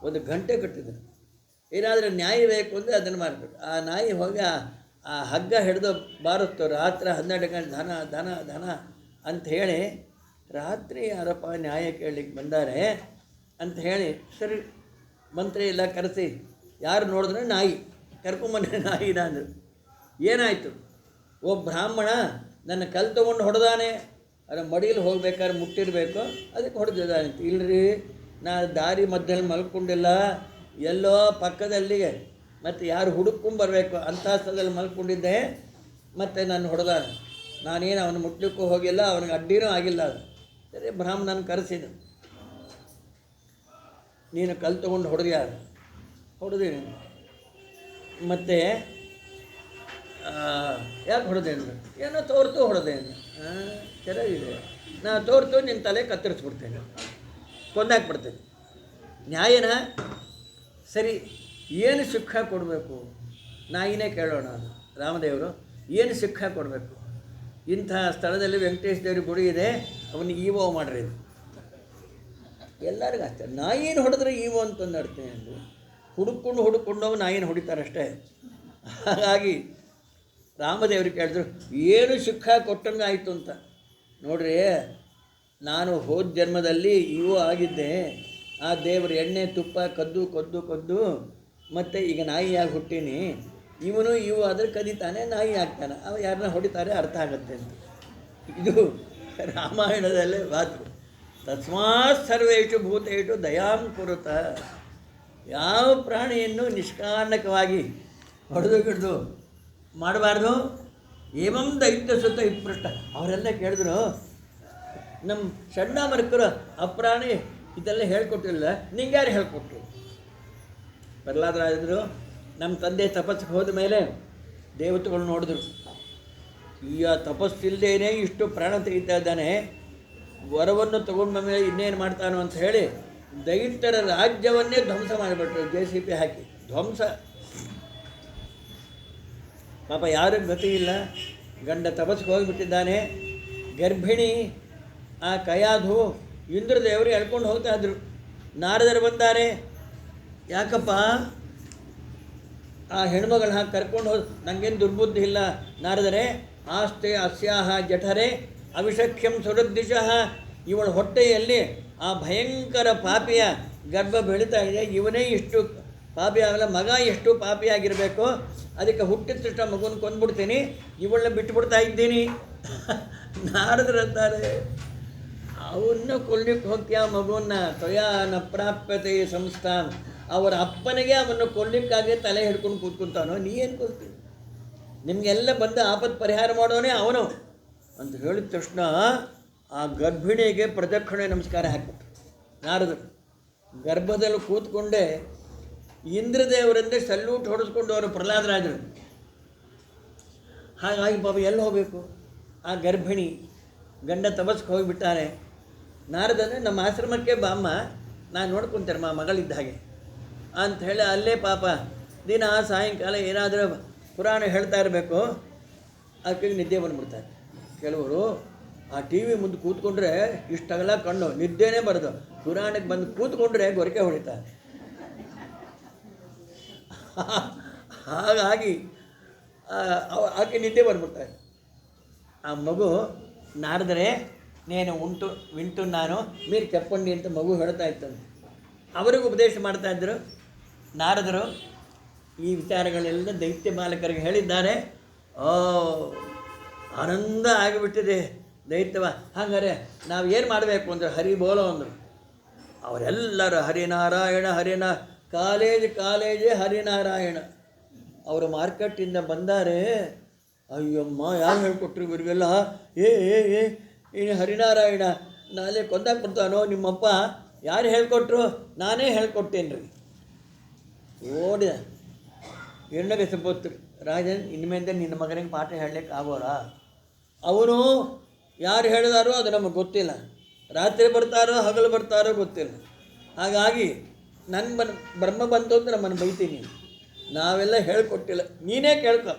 ಒಂದು ಗಂಟೆ ಕಟ್ಟಿದ್ರು. ಏನಾದರೂ ನ್ಯಾಯ ಬೇಕು ಅಂದರೆ ಅದನ್ನು ಮಾಡಬೇಕು. ಆ ನಾಯಿ ಹೋಗಿ ಆ ಹಗ್ಗ ಹಿಡಿದು ಬಾರುತ್ತೋ ರಾತ್ರಿ 12 ಗಂಟೆ ಧನ ಧನ ಧನ ಅಂತ ಹೇಳಿ. ರಾತ್ರಿ ಯಾರಪ್ಪ ನ್ಯಾಯ ಕೇಳಲಿಕ್ಕೆ ಬಂದಾರೆ ಅಂತ ಹೇಳಿ, ಸರಿ ಮಂತ್ರಿ ಎಲ್ಲ ಕರೆಸಿ ಯಾರು ನೋಡಿದ್ರೆ ನಾಯಿ ಕರ್ಕೊಂಬಂದ್ರೆ ನಾಯಿನ ಅಂದರು. ಏನಾಯಿತು? ಒಬ್ಬ ಬ್ರಾಹ್ಮಣ ನನ್ನ ಕಲ್ಲು ತೊಗೊಂಡು ಹೊಡೆದಾನೆ, ಅದರ ಮಡಿಯಲ್ಲಿ ಹೋಗ್ಬೇಕಾದ್ರೆ ಮುಟ್ಟಿರಬೇಕು, ಅದಕ್ಕೆ ಹೊಡೆದಿದ್ದಾನೆ. ಇಲ್ಲರಿ, ನಾನು ದಾರಿ ಮಧ್ಯದಲ್ಲಿ ಮಲ್ಕೊಂಡಿಲ್ಲ, ಎಲ್ಲೋ ಪಕ್ಕದಲ್ಲಿಗೆ ಮತ್ತು ಯಾರು ಹುಡುಕೊಂಬರ್ಬೇಕು ಅಂಥ ಸ್ಥಳದಲ್ಲಿ ಮಲ್ಕೊಂಡಿದ್ದೆ, ಮತ್ತು ನಾನು ಹೊಡೆದಾನೆ. ನಾನೇನು ಅವನು ಮುಟ್ಲಿಕ್ಕೂ ಹೋಗಿಲ್ಲ, ಅವನಿಗೆ ಅಡ್ಡಿನೂ ಆಗಿಲ್ಲ. ಅದು ಸರಿ, ಬ್ರಾಹ್ಮಣನ ಕರೆಸಿದ, ನೀನು ಕಲ್ಲು ತೊಗೊಂಡು ಹೊಡೆದ್ಯಾರು? ಹೊಡೆದೀನಿ. ಮತ್ತು ಯಾಕೆ ಹೊಡೆದೆ ಅಂದ್ರೆ ಏನೋ ತೋರ್ತು ಹೊಡೆದೆ ಅಂದ್ರೆ ಚೆನ್ನಾಗಿದೆ, ನಾ ತೋರ್ತು ನಿನ್ನ ತಲೆ ಕತ್ತರಿಸ್ಬಿಡ್ತೇನೆ, ಕೊಂದಾಕ್ಬಿಡ್ತೇನೆ. ನ್ಯಾಯನ ಸರಿ, ಏನು ಸುಖ ಕೊಡಬೇಕು? ನಾಯಿನೇ ಕೇಳೋಣ. ಅದು ರಾಮದೇವರು ಏನು ಸುಖ ಕೊಡಬೇಕು? ಇಂಥ ಸ್ಥಳದಲ್ಲಿ ವೆಂಕಟೇಶ ದೇವ್ರ ಗುಡಿ ಇದೆ, ಅವನಿಗೆ ಈವೋ ಮಾಡ್ರಿ. ಎಲ್ಲರಿಗೂ ಅಷ್ಟೇ, ನಾಯಿನ ಹೊಡೆದ್ರೆ ಈವೋ ಅಂತಂದು ಅಡ್ತೇನೆ ಅಂದು ಹುಡುಕೊಂಡು ನಾಯಿನ ಹೊಡಿತಾರಷ್ಟೇ. ಹಾಗಾಗಿ ರಾಮದೇವ್ರಿಗೆ ಕೇಳಿದ್ರು ಏನು ಸುಖ ಕೊಟ್ಟಂಗೆ ಆಯಿತು ಅಂತ. ನೋಡ್ರಿ, ನಾನು ಹೋದ ಜನ್ಮದಲ್ಲಿ ಇವು ಆಗಿದ್ದೆ, ಆ ದೇವರು ಎಣ್ಣೆ ತುಪ್ಪ ಕದ್ದು ಮತ್ತು ಈಗ ನಾಯಿಯಾಗಿ ಹುಟ್ಟೀನಿ. ಇವನು ಇವು ಆದರೆ ಕದೀತಾನೆ, ನಾಯಿ ಆಗ್ತಾನೆ, ಅವ ಯಾರನ್ನ ಹೊಡಿತಾರೆ ಅರ್ಥ ಆಗುತ್ತೆ ಅಂತ. ಇದು ರಾಮಾಯಣದಲ್ಲೇ ಮಾತು. ತಸ್ಮಾತ್ ಸರ್ವೇಷು ಭೂತೇಷು ದಯಾಂ ಕುರುತ. ಯಾವ ಪ್ರಾಣಿಯನ್ನು ನಿಷ್ಕಾರಣಕವಾಗಿ ಹೊಡೆದು ಮಾಡಬಾರ್ದು. ಏವಂ ದೈತ್ಯ ಸುತ ವಿಪೃಷ್ಟ. ಅವರೆಲ್ಲ ಕೇಳಿದ್ರು, ನಮ್ಮ ಸಣ್ಣ ಮರ್ಕರು ಅಪ್ರಾಣಿ ಇದೆಲ್ಲ ಹೇಳ್ಕೊಟ್ಟಿಲ್ಲ, ನಿಂಗೆ ಯಾರು ಹೇಳ್ಕೊಟ್ರು? ಪ್ರಹ್ಲಾದರಾಜರು ನಮ್ಮ ತಂದೆ ತಪಸ್ಸಿಗೆ ಹೋದ ಮೇಲೆ ದೇವತೆಗಳು ನೋಡಿದ್ರು, ಈಗ ತಪಸ್ಸಿಲ್ಲದೇನೆ ಇಷ್ಟು ಪ್ರಾಣ ತೆಗಿತಾ ಇದ್ದಾನೆ, ವರವನ್ನು ತಗೊಂಡ ಮೇಲೆ ಇನ್ನೇನು ಮಾಡ್ತಾನೋ ಅಂತ ಹೇಳಿ ದೈತ್ಯರ ರಾಜ್ಯವನ್ನೇ ಧ್ವಂಸ ಮಾಡಿಬಿಟ್ರು. JCB ಹಾಕಿ ಧ್ವಂಸ. ಪಾಪ ಯಾರೂ ಗತಿ ಇಲ್ಲ, ಗಂಡ ತಪಸ್ಸಿಗೆ ಹೋಗಿಬಿಟ್ಟಿದ್ದಾನೆ. ಗರ್ಭಿಣಿ ಆ ಕಯಾಧು ಇಂದ್ರದೇವರು ಎಳ್ಕೊಂಡು ಹೋಗ್ತಾ ಇದ್ರು. ನಾರದರು ಬಂದಾರೆ, ಯಾಕಪ್ಪ ಆ ಹೆಣ್ಮಗಳನ್ನ ಹಾಕಿ ಕರ್ಕೊಂಡು ಹೋದ್, ನನಗೇನು ದುರ್ಬುದ್ಧಿ ಇಲ್ಲ ನಾರದರೆ, ಆಸ್ತೆ ಅಸ್ಯಾಹ ಜಠರೆ ಅವಿಷಖ್ಯಂ ಸುರದ್ದಿಶಃ. ಇವಳ ಹೊಟ್ಟೆಯಲ್ಲಿ ಆ ಭಯಂಕರ ಪಾಪಿಯ ಗರ್ಭ ಬೆಳೀತಾ ಇದೆ, ಇವನೇ ಇಷ್ಟು ಪಾಪಿ ಆಗಲ್ಲ, ಮಗ ಎಷ್ಟು ಪಾಪಿಯಾಗಿರಬೇಕು, ಅದಕ್ಕೆ ಹುಟ್ಟಿದ ತಕ್ಷಣ ಮಗುನ ಕೊಂದ್ಬಿಡ್ತೀನಿ, ಇವಳನ್ನ ಬಿಟ್ಟುಬಿಡ್ತಾ ಇದ್ದೀನಿ. ನಾರದ್ರಂತಾರೆ, ಅವನ್ನ ಕೊಲ್ಲಿಕ್ಕೆ ಹೋಗ್ತೀಯ ಮಗುವನ್ನ, ತ್ವಯಾ ನ ಪ್ರಾಪ್ಯತೆ ಸಂಸ್ಥಾನ. ಅವರ ಅಪ್ಪನಿಗೆ ಅವನ್ನು ಕೊಲ್ಲಿಕ್ಕಾಗಿ ತಲೆ ಹಿಡ್ಕೊಂಡು ಕೂತ್ಕೊಂತಾನೋ, ನೀ ಏನು ಕೊಲ್ತೀವಿ? ನಿಮಗೆಲ್ಲ ಬಂದು ಆಪತ್ತು ಪರಿಹಾರ ಮಾಡೋನೇ ಅವನು ಅಂತ ಹೇಳಿದ ತಕ್ಷಣ ಆ ಗರ್ಭಿಣಿಗೆ ಪ್ರದಕ್ಷಿಣೆ ನಮಸ್ಕಾರ ಹಾಕ್ಬಿಟ್ರು ನಾರದರು. ಗರ್ಭದಲ್ಲಿ ಕೂತ್ಕೊಂಡೇ ಇಂದ್ರದೇವರಿಂದ ಸಲ್ಯೂಟ್ ಹೊಡೆಸ್ಕೊಂಡು ಅವರು ಪ್ರಹ್ಲಾದರಾಜರು. ಹಾಗಾಗಿ ಪಾಪ ಎಲ್ಲಿ ಹೋಗಬೇಕು? ಆ ಗರ್ಭಿಣಿ ಗಂಡ ತಪಸ್ಸಿಗೆ ಹೋಗಿಬಿಟ್ಟಾರೆ. ನಾರದಂದರೆ ನಮ್ಮ ಆಶ್ರಮಕ್ಕೆ ಬಾಮ್ಮ, ನಾನು ನೋಡ್ಕೊತೇನೆ ಮಗಳಿದ್ದ ಹಾಗೆ ಅಂಥೇಳಿ ಅಲ್ಲೇ ಪಾಪ ದಿನ ಸಾಯಂಕಾಲ ಏನಾದರೂ ಪುರಾಣ ಹೇಳ್ತಾ ಇರಬೇಕು, ಆಕೆಗೆ ನಿದ್ದೆ ಬಂದುಬಿಡ್ತಾರೆ. ಕೆಲವರು ಆ ಟಿ ವಿ ಮುಂದೆ ಕೂತ್ಕೊಂಡ್ರೆ ಇಷ್ಟಾಗಲ್ಲ ಕಣ್ಣು ನಿದ್ದೆನೇ ಬರೋದು, ಪುರಾಣಕ್ಕೆ ಬಂದು ಕೂತ್ಕೊಂಡ್ರೆ ಗೊರಕೆ ಹೊಡಿತಾರೆ. ಹಾಗಾಗಿ ಆಕೆ ನಿದ್ದೆ ಬಂದ್ಬಿಡ್ತಾರೆ. ಆ ಮಗು ನಾರದರೆ ನೇನು ವಿಂಟುನ್ನಾನು మీరు చెప్పండి ಅಂತ ಮಗು ಹೇಳ್ತಾ ಇತ್ತಂತೆ. ಅವರಿಗೂ ಉಪದೇಶ ಮಾಡ್ತಾಯಿದ್ರು ನಾರದರು. ಈ ವಿಚಾರಗಳೆಲ್ಲ ದೈತ್ಯ ಬಾಲಕರಿಗೆ ಹೇಳಿದ್ದಾರೆ. ಆನಂದ ಆಗಿಬಿಟ್ಟಿದೆ ದೈತ್ಯವ. ಹಾಗಾದರೆ ನಾವು ಏನು ಮಾಡಬೇಕು ಅಂದರೆ ಹರಿ ಬೋಲೋ ಅಂದರು. ಅವರೆಲ್ಲರೂ ಹರಿನಾರಾಯಣ ಕಾಲೇಜೇ ಹರಿನಾರಾಯಣ. ಅವರು ಮಾರ್ಕೆಟಿಂದ ಬಂದಾರೆ. ಅಯ್ಯಮ್ಮ ಯಾರು ಹೇಳ್ಕೊಟ್ರು ಇವರಿಗೆಲ್ಲ? ಏನು ಹರಿನಾರಾಯಣ, ನಾಳೆ ಕೊಂದಾಕ್ಬಿಡ್ತಾನೋ ನಿಮ್ಮಪ್ಪ? ಯಾರು ಹೇಳ್ಕೊಟ್ರು? ನಾನೇ ಹೇಳ್ಕೊಟ್ಟೇನೆ ರೀ. ಓಡಿದ ಹಿರಣ್ಯಕಶಿಪು ರಾಜನ್, ಇನ್ಮೇಲೆ ನಿನ್ನ ಮಗನಿಗೆ ಪಾಠ ಹೇಳಲಿಕ್ಕೆ ಆಗೋಲ್ಲ. ಅವನು ಯಾರು ಹೇಳಿದಾರೋ ಅದು ನಮಗೆ ಗೊತ್ತಿಲ್ಲ, ರಾತ್ರಿ ಬರ್ತಾರೋ ಹಗಲು ಬರ್ತಾರೋ ಗೊತ್ತಿಲ್ಲ. ಹಾಗಾಗಿ ಬ್ರಹ್ಮ ಬಂತು ಅಂತ ನಮ್ಮನ್ನು ಬೈತೀನಿ. ನಾವೆಲ್ಲ ಹೇಳ್ಕೊಟ್ಟಿಲ್ಲ, ನೀನೇ ಕೇಳ್ಕೊ,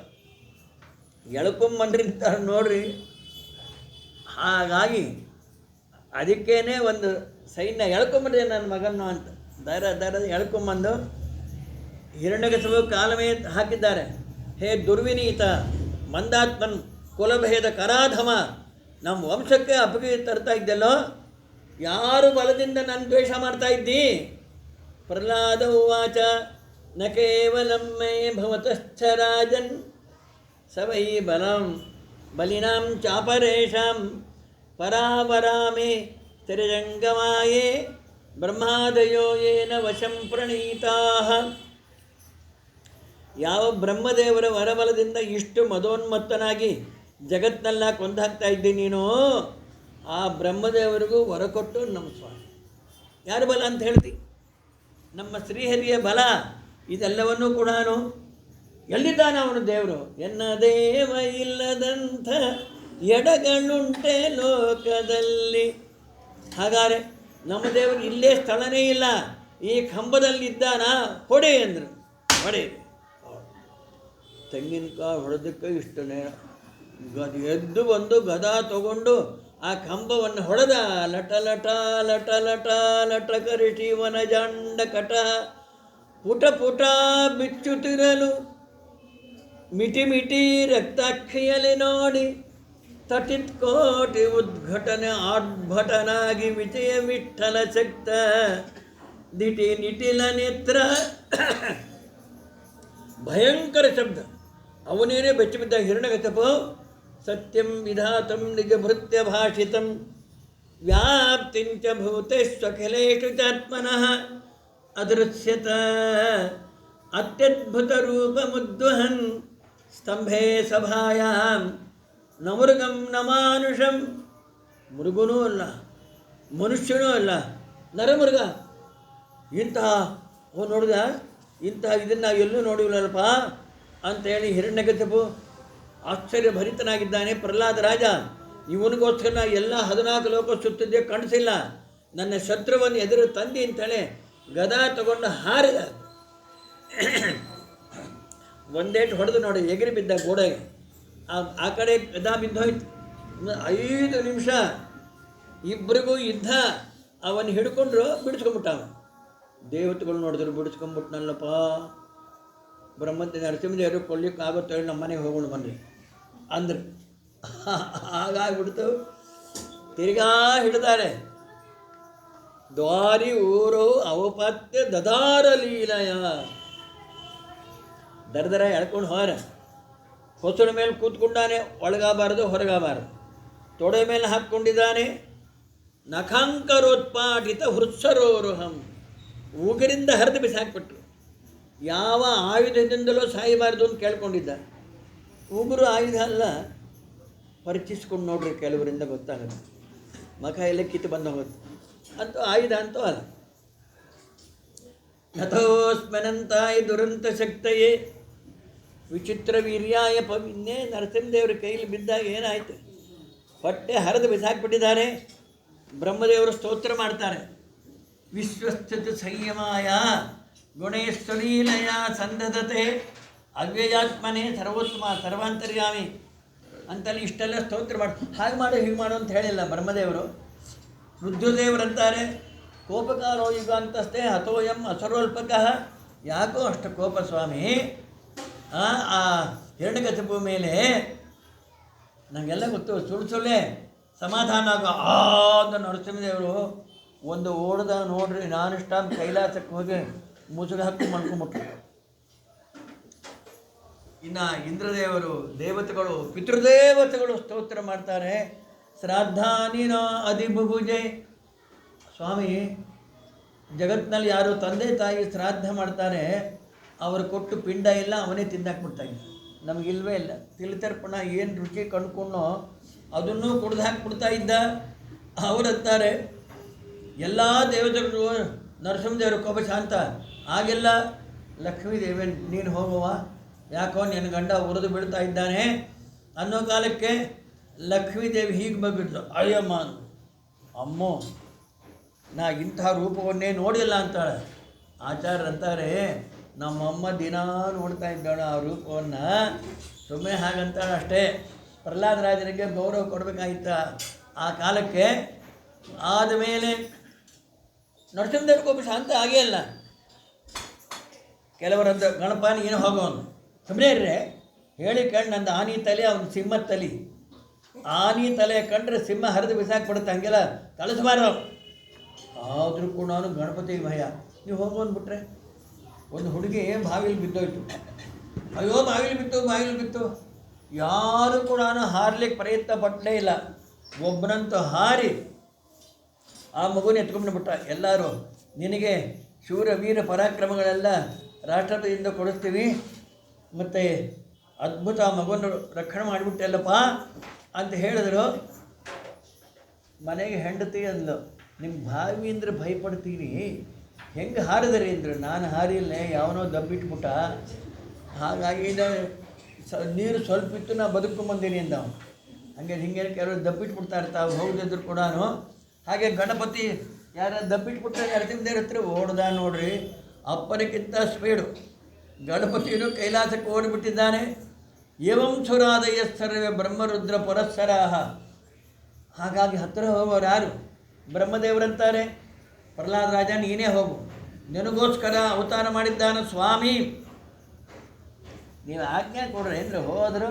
ಎಳ್ಕೊಂಬಂದ್ರಿ ಅಂತಾರೆ ನೋಡ್ರಿ. ಹಾಗಾಗಿ ಅದಕ್ಕೇ ಒಂದು ಸೈನ್ಯ ಎಳ್ಕೊಂಬಂದ್ರೆ ನನ್ನ ಮಗನ್ನು ಅಂತ ದರ ಎಳ್ಕೊಂಬಂದು ಹಿರಣ್ಯಕಶಿಪು ಕಾಲ ಮೇಲೆ ಹಾಕಿದ್ದಾರೆ. ಹೇ ದುರ್ವಿನೀತ ಮಂದಾತ್ಮನ್ ಕುಲಭೇದ ಕರಾಧಮ, ನಮ್ಮ ವಂಶಕ್ಕೆ ಅಪಕೀರ್ತಿ ತರ್ತಾ ಇದ್ದಲ್ಲೋ, ಯಾರು ಬಲದಿಂದ ನನ್ನ ದ್ವೇಷ ಮಾಡ್ತಾ ಇದ್ದಿ? ಪ್ರಹ್ಲಾದ ಉವಾಚ ನ ಕೇವಲಂ ಮೇ ಭವತಶ್ಚ ರಾಜನ್ ಸವೈ ಬಲಿನಾಂ ಚಾಪರೇಶಾಂ ಪರಾವರಾಮೇ ತಿರಜಂಗಮಾಯೇ ಬ್ರಹ್ಮಾದಯೋ ಯೇನ ವಶಂ ಪ್ರಣೀತಾಃ. ಯಾವ ಬ್ರಹ್ಮದೇವರ ವರಬಲದಿಂದ ಇಷ್ಟು ಮದೋನ್ಮತ್ತನಾಗಿ ಜಗತ್ನೆಲ್ಲ ಕೊಂದಾಕ್ತಾ ಇದ್ದೀನಿ ನೀನು, ಆ ಬ್ರಹ್ಮದೇವರಿಗೂ ವರ ಕೊಟ್ಟು ನಮ್ಮ ಸ್ವಾಮಿ. ಯಾರು ಬಲ ಅಂತ ಹೇಳ್ತಿ? ನಮ್ಮ ಶ್ರೀಹರಿಯ ಬಲ. ಇದೆಲ್ಲವನ್ನೂ ಕೂಡ ಎಲ್ಲಿದ್ದಾನೆ ಅವನು ದೇವರು? ಎನ್ನ ದೇವ ಇಲ್ಲದಂಥ ಎಡಗಳುಂಟೆ ಲೋಕದಲ್ಲಿ. ಹಾಗಾದರೆ ನಮ್ಮ ದೇವರು ಇಲ್ಲೇ ಸ್ಥಳನೇ ಇಲ್ಲ, ಈ ಕಂಬದಲ್ಲಿದ್ದಾನ, ಹೊಡೆ ಅಂದರು. ಹೊಡೆ. ತೆಂಗಿನಕಾಯಿ ಹೊಡೆದಕ್ಕೆ ಇಷ್ಟು ನೇರ ಎದ್ದು ಬಂದು ಗದಾ ತಗೊಂಡು ಆ ಕಂಬವನ್ನು ಹೊಡೆದ. ಲಟ ಲಟ ಲಟ ಲಟ ಲಟಕರಿ ಶಿವನ ಜಾಂಡ ಕಟ ಪುಟ ಪುಟ ಬಿಚ್ಚುತ್ತಿರಲು ಮಿಟಿ ಮಿಟಿ ರಕ್ತಾಕ್ಷಿಯಲ್ಲಿ ನೋಡಿ ತಟಿತ್ ಕೋಟಿ ಉದ್ಘಟನೆ ಆರ್ಭಟನಾಗಿ ವಿಜಯ ವಿಠಲ ಶಕ್ತ ದಿಟಿ ನಿಟಿಲ ನೇತ್ರ. ಭಯಂಕರ ಶಬ್ದ. ಅವನೇನೇ ಬೆಚ್ಚ ಬಿದ್ದ. ಹಿರಣ್ಯಕಶಿಪು ಸತ್ಯಂ ವಿಧಾತಂ ನಿಜ ಭೃತ್ಯ ಭಾಷಿತಂ ವ್ಯಾಪ್ತಿಂಚ ಭೂತೇಶ್ವಖಿಲೇಷು ಚಾತ್ಮನಃ ಅದೃಶ್ಯತ ಅತ್ಯದ್ಭುತ ರೂಪ ಮುದ್ವಹನ್ ಸ್ತಂಭೆ ಸಭಾಯಾಂ ನ ಮೃಗಂ ನ ಮಾನುಷಂ. ಮೃಗನೂ ಅಲ್ಲ, ಮನುಷ್ಯನೂ ಅಲ್ಲ, ನರಮೃಗ. ಇಂತಹ ನೋಡಿದ, ಇಂತಹ ಇದನ್ನು ಎಲ್ಲೂ ನೋಡಿಲ್ಲಪ್ಪ ಅಂತೇಳಿ ಹಿರಣ್ಯಕಶಿಪು ಆಶ್ಚರ್ಯಭರಿತನಾಗಿದ್ದಾನೆ. ಪ್ರಹ್ಲಾದ ರಾಜ ಇವನಿಗೋಸ್ಕರ ನಾ ಎಲ್ಲ 14 ಲೋಕ ಸುತ್ತಿದ್ದೆ, ಕಾಣಿಸಿಲ್ಲ. ನನ್ನ ಶತ್ರುವನ್ನು ಎದುರು ತಂದಿ ಅಂತೇಳಿ ಗದಾ ತಗೊಂಡು ಹಾರಿದ. ಒಂದೇಟು ಹೊಡೆದು ನೋಡಿ, ಎಗರಿ ಬಿದ್ದ ಗೋಡೆಗೆ. ಆ ಕಡೆ ಗದಾ ಬಿದ್ದೋಯ್ತು. 5 ನಿಮಿಷ ಇಬ್ಬರಿಗೂ ಯುದ್ಧ. ಅವನು ಹಿಡ್ಕೊಂಡ್ರು, ಬಿಡಿಸ್ಕೊಂಬಿಟ್ಟ. ದೇವತೆಗಳು ನೋಡಿದ್ರು, ಬಿಡಿಸ್ಕೊಂಬಿಟ್ನಲ್ಲಪ್ಪ. ಬ್ರಹ್ಮದೇವ ನರಸಿಂಹದೇವರು ಕೊಡ್ಲಿಕ್ಕೆ ಆಗುತ್ತೆ, ನಮ್ಮ ಮನೆಗೆ ಹೋಗೋಣ ಬನ್ನಿ ಅಂದ್ರೆ. ಹಾಗಾಗ್ಬಿಡ್ತು. ತಿರ್ಗಾ ಹಿಡಿದಾರೆ. ದ್ವಾರಿ ಊರು ಅವಪತ್ಯ ದದಾರ ಲೀಲಯ. ದರದರ ಎಳ್ಕೊಂಡು ಹೋರ. ಹೊಸಳ ಮೇಲೆ ಕೂತ್ಕೊಂಡಾನೆ, ಒಳಗಾಗಬಾರ್ದು ಹೊರಗಾಗಬಾರ್ದು. ತೊಡೆ ಮೇಲೆ ಹಾಕ್ಕೊಂಡಿದ್ದಾನೆ. ನಖಾಂಕರೋತ್ಪಾಟಿತ ಹೃತ್ಸರೋರುಹಂ. ಉಗುರಿಂದ ಹರಿದು ಬಿಸಾಕ್ಬಿಟ್ರು. ಯಾವ ಆಯುಧದಿಂದಲೂ ಸಾಯಬಾರ್ದು ಅಂತ ಕೇಳ್ಕೊಂಡಿದ್ದ. ಉಗುರು ಆಯುಧ ಅಲ್ಲ, ಪರಿಚಿಸ್ಕೊಂಡು ನೋಡ್ರಿ, ಕೆಲವರಿಂದ ಗೊತ್ತಾಗುತ್ತೆ. ಮಖ ಎಲ್ಲ ಕಿತ್ತು ಬಂದು ಹೋಗುತ್ತೆ. ಅಂತೂ ಆಯುಧ ಅಂತೂ ಅಲ್ಲ. ಯಥೋಸ್ಮನಂತಾಯ ದುರಂತ ಶಕ್ತಯೇ ವಿಚಿತ್ರ ವೀರ್ಯಾಯ ಪವಿನ್ನೇ. ನರಸಿಂಹದೇವರ ಕೈಲಿ ಬಿದ್ದಾಗ ಏನಾಯಿತು? ಹೊಟ್ಟೆ ಹರಿದು ಬಿಸಾಕ್ಬಿಟ್ಟಿದ್ದಾರೆ. ಬ್ರಹ್ಮದೇವರು ಸ್ತೋತ್ರ ಮಾಡ್ತಾರೆ. ವಿಶ್ವಸ್ಥಿತ ಸಂಯಮಾಯ ಗುಣೇಶ್ವರೀಲಯ ಸಂದಧತೆ ಅವ್ಯಯಾತ್ಮನೇ ಸರ್ವೋತ್ತಮ ಸರ್ವಾಂತರ್ಯಾಮಿ ಅಂತಲ್ಲಿ ಇಷ್ಟೆಲ್ಲ ಸ್ತೋತ್ರ ಮಾಡಿ. ಹಾಗೆ ಮಾಡು ಹೀಗೆ ಮಾಡು ಅಂತ ಹೇಳಿಲ್ಲ ಬ್ರಹ್ಮದೇವರು. ರುದ್ರದೇವರಂತಾರೆ ಕೋಪಕಾರೋ ಯುಗ ಅಂತಸ್ತೆ ಹತೋಯಂ ಅಸರೋಲ್ಪಕಃ. ಯಾಕೋ ಅಷ್ಟು ಕೋಪ ಸ್ವಾಮಿ ಆ ಹಿರಣ್ಯಕಶಿಪು ಮೇಲೆ? ನನಗೆಲ್ಲ ಗೊತ್ತು, ಸುಳ್ಳೆ ಸಮಾಧಾನ ಆಗೋ ಆದ ನರಸಿಂಹದೇವರು ಒಂದು ಓಡ್ದ ನೋಡ್ರಿ. ನಾನಿಷ್ಟ ಕೈಲಾಸಕ್ಕೆ ಹೋಗಿ ಮುಸುಗ ಹಾಕಿ ಮಾಡ್ಕೊಂಬಿಟ್ರು. ಇನ್ನು ಇಂದ್ರದೇವರು, ದೇವತೆಗಳು, ಪಿತೃದೇವತೆಗಳು ಸ್ತೋತ್ರ ಮಾಡ್ತಾರೆ. ಶ್ರಾದ್ದಾನಿನ ಅಧಿಭುಭುಜೆ. ಸ್ವಾಮಿ, ಜಗತ್ತಿನಲ್ಲಿ ಯಾರು ತಂದೆ ತಾಯಿ ಶ್ರಾದ್ದ ಮಾಡ್ತಾರೆ, ಅವರು ಕೊಟ್ಟು ಪಿಂಡ ಇಲ್ಲ, ಅವನೇ ತಿಂದಾಕ್ಬಿಡ್ತಾಯಿದ್ದ. ನಮಗಿಲ್ವೇ ಇಲ್ಲ. ತಿಲತರ್ಪಣ ಏನು ರುಚಿ ಕಂಡುಕೊಂಡೋ ಅದನ್ನೂ ಕುಡ್ದು ಹಾಕ್ಬಿಡ್ತಾ ಇದ್ದ. ಅವರಂತಾರೆ ಎಲ್ಲ ದೇವತೆಗಳು ನರಸಿಂಹದೇವರು ಕೋಪ ಶಾಂತ ಆಗೆಲ್ಲ. ಲಕ್ಷ್ಮೀದೇವಿ ನೀನು ಹೋಗುವ, ಯಾಕೋ ನಿನ್ನ ಗಂಡ ಉರಿದು ಬಿಡ್ತಾ ಇದ್ದಾನೆ ಅನ್ನೋ ಕಾಲಕ್ಕೆ ಲಕ್ಷ್ಮೀದೇವಿ ಹೀಗೆ ಬಗ್ಗಿದ್ಲು. ಅಯ್ಯಮ್ಮ, ಅಮ್ಮೋ ನಾ ಇಂಥ ರೂಪವನ್ನೇ ನೋಡಿಲ್ಲ ಅಂತಾಳೆ. ಆಚಾರ್ಯರಂತಾರೆ ನಮ್ಮಮ್ಮ ದಿನ ನೋಡ್ತಾ ಇದ್ದಾಳೆ ಆ ರೂಪವನ್ನು. ಸುಮ್ಮನೆ ಹಾಗಂತಾಳೆ ಅಷ್ಟೇ. ಪ್ರಹ್ಲಾದ ರಾಜನಿಗೆ ಗೌರವ ಕೊಡಬೇಕಾಗಿತ್ತ ಆ ಕಾಲಕ್ಕೆ. ಆದಮೇಲೆ ನರಸಿಂಹದೇವ್ರ ಕೋಪ ಶಾಂತ ಆಗೇ ಇಲ್ಲ. ಕೆಲವರಂತ ಗಣಪನ ಏನು ಹೋಗೋನು ಸುಮ್ಮನೆ ಇರ್ರೆ ಹೇಳಿ ಕಂಡು ನಂದು ಆನಿ ತಲೆ, ಅವನು ಸಿಂಹದ ತಲೆ. ಆನಿ ತಲೆ ಕಂಡ್ರೆ ಸಿಂಹ ಹರಿದು ಬಿಸಾಕ್ಬಿಡುತ್ತೆ, ಹಂಗೆಲ್ಲ ಕಳಿಸ್ಬಾರ್ದು. ಆದರೂ ಕೂಡ ನಾನು ಗಣಪತಿ ಭಯ. ನೀವು ಹೋಗೋನ್ಬಿಟ್ರೆ ಒಂದು ಹುಡುಗಿ ಬಾವಿಲಿ ಬಿದ್ದೋಯ್ತು. ಅಯ್ಯೋ ಬಾವಿಲಿ ಬಿತ್ತು. ಯಾರು ಕೂಡ ಹಾರ್ಲಿಕ್ಕೆ ಪ್ರಯತ್ನ ಪಟ್ಟೇ ಇಲ್ಲ. ಒಬ್ಬನಂತೂ ಹಾರಿ ಆ ಮಗುನ ಎತ್ಕೊಂಡ್ಬಿಟ್ಟ. ಎಲ್ಲರೂ ನಿನಗೆ ಶೂರ ವೀರ ಪರಾಕ್ರಮಗಳೆಲ್ಲ ರಾಷ್ಟ್ರದಿಂದ ಕೊಡಿಸ್ತೀವಿ, ಮತ್ತು ಅದ್ಭುತ ಮಗುವನ್ನು ರಕ್ಷಣೆ ಮಾಡಿಬಿಟ್ಟೆಲ್ಲಪ್ಪ ಅಂತ ಹೇಳಿದ್ರು. ಮನೆಗೆ ಹೆಂಡತಿ ಅಂದ್ಲು, ನಿಮ್ಮ ಬಾವಿ ಅಂದರೆ ಭಯಪಡ್ತೀನಿ, ಹೆಂಗೆ ಹಾರಿದ್ರಿ ಅಂದರು. ನಾನು ಹಾರಿಲ್ಲ, ಯಾವನೋ ದಬ್ಬಿಟ್ಬಿಟ್ಟ, ಹಾಗಾಗಿ ನೀರು ಸ್ವಲ್ಪ ಇತ್ತು, ನಾ ಬದುಕೊಂಬಂದೀನಿ ಅಂದ. ಹಾಗೆ ಹಿಂಗೆ ಕೆಲವರು ದಬ್ಬಿಟ್ಬಿಡ್ತಾ ಇರ್ತಾವೆ ಹೋಗದಿದ್ರು ಕೂಡ. ಹಾಗೆ ಗಣಪತಿ ಯಾರು ದಬ್ಬಿಟ್ಬಿಟ್ರೆ ನರಸಿಂಹದೇವ್ರ ಹತ್ರ ಓಡ್ದ ನೋಡ್ರಿ, ಅಪ್ಪನಿಗಿಂತ ಸ್ಪೀಡು. ಗಣಪತಿಯನ್ನು ಕೈಲಾಸಕ್ಕೆ ಓಡಿಬಿಟ್ಟಿದ್ದಾನೆ. ಏವಂ ಸುರಾದಯ ಸರ್ವೇ ಬ್ರಹ್ಮರುದ್ರ ಪುರಸ್ಸರಾಹ. ಹಾಗಾಗಿ ಹತ್ತಿರ ಹೋಗೋರು ಯಾರು? ಬ್ರಹ್ಮದೇವರಂತಾರೆ, ಪ್ರಹ್ಲಾದ ರಾಜ ನೀನೇ ಹೋಗು, ನಿನಗೋಸ್ಕರ ಅವತಾರ ಮಾಡಿದ್ದಾನೆ ಸ್ವಾಮಿ, ನೀವು ಆಜ್ಞೆ ಕೊಡ್ರಿ ಅಂದರೆ ಹೋದರು.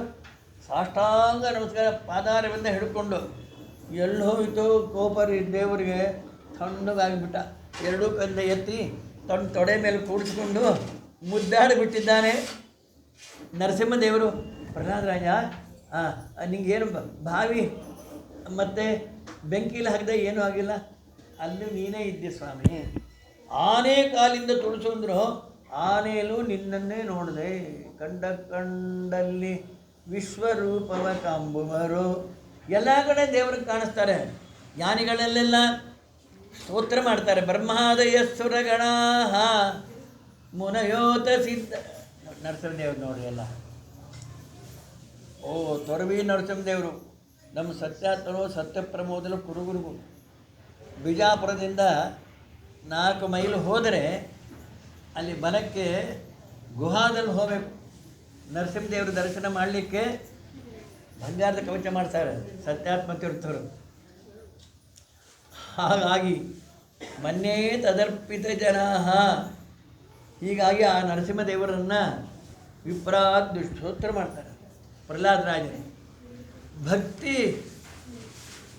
ಸಾಷ್ಟಾಂಗ ನಮಸ್ಕಾರ ಪಾದಾರವಿಂದ ಹಿಡ್ಕೊಂಡು ಎಲ್ಲಿ ಹೋಯಿತು ಕೋಪರಿ ದೇವರಿಗೆ ತಣ್ಣಗಾಗಿಬಿಟ್ಟ. ಎರಡೂ ಕಂದ ಎತ್ತಿ ತನ್ನ ತೊಡೆ ಮೇಲೆ ಕೂಡಿಸ್ಕೊಂಡು ಮುದ್ದಾಡಿಬಿಟ್ಟಿದ್ದಾನೆ ನರಸಿಂಹದೇವರು. ಪ್ರಹ್ಲಾದ ರಾಜ ನಿಂಗೇನು ಬಾವಿ ಮತ್ತು ಬೆಂಕಿಲಿ ಹಾಕಿದ ಏನೂ ಆಗಿಲ್ಲ, ಅಲ್ಲಿ ನೀನೇ ಇದ್ದೆ ಸ್ವಾಮಿ. ಆನೆ ಕಾಲಿಂದ ತುಳಿಸಂದ್ರು ಆನೆಯಲ್ಲೂ ನಿನ್ನನ್ನೇ ನೋಡಿದೆ, ಕಂಡಲ್ಲಿ ವಿಶ್ವರೂಪವ ಕಾಂಬುವರು. ಎಲ್ಲ ಕಡೆ ದೇವ್ರಿಗೆ ಕಾಣಿಸ್ತಾರೆ. ಜ್ಞಾನಿಗಳಲ್ಲೆಲ್ಲ ಸ್ತೋತ್ರ ಮಾಡ್ತಾರೆ. ಬ್ರಹ್ಮಾದಯ ಸುರಗಣಾ ಮುನಯೋತ ಸಿದ್ಧ. ನರಸಿಂಹದೇವ್ರು ನೋಡ್ರಿ ಎಲ್ಲ. ಓ ತೊರವಿ ನರಸಿಂಹದೇವರು ನಮ್ಮ ಸತ್ಯಾತ್ಮರು ಸತ್ಯಪ್ರಮೋದಲು ಕುರುಗುರುಗು. ಬಿಜಾಪುರದಿಂದ 4 ಮೈಲು ಹೋದರೆ ಅಲ್ಲಿ ಬಲಕ್ಕೆ ಗುಹಾದಲ್ಲಿ ಹೋಗಬೇಕು. ನರಸಿಂಹದೇವರು ದರ್ಶನ ಮಾಡಲಿಕ್ಕೆ ಬಂಗಾರದ ಕವಚ ಮಾಡ್ತಾರೆ ಸತ್ಯಾತ್ಮ ತೀರ್ಥರು. ಹಾಗಾಗಿ ಮನ್ಯೇ ತದರ್ಪಿತ ಜನಾ. ಹೀಗಾಗಿ ಆ ನರಸಿಂಹದೇವರನ್ನು ವಿಪ್ರಾತ್ ಸ್ತೋತ್ರ ಮಾಡ್ತಾರೆ ಪ್ರಹ್ಲಾದ ರಾಜನೇ. ಭಕ್ತಿ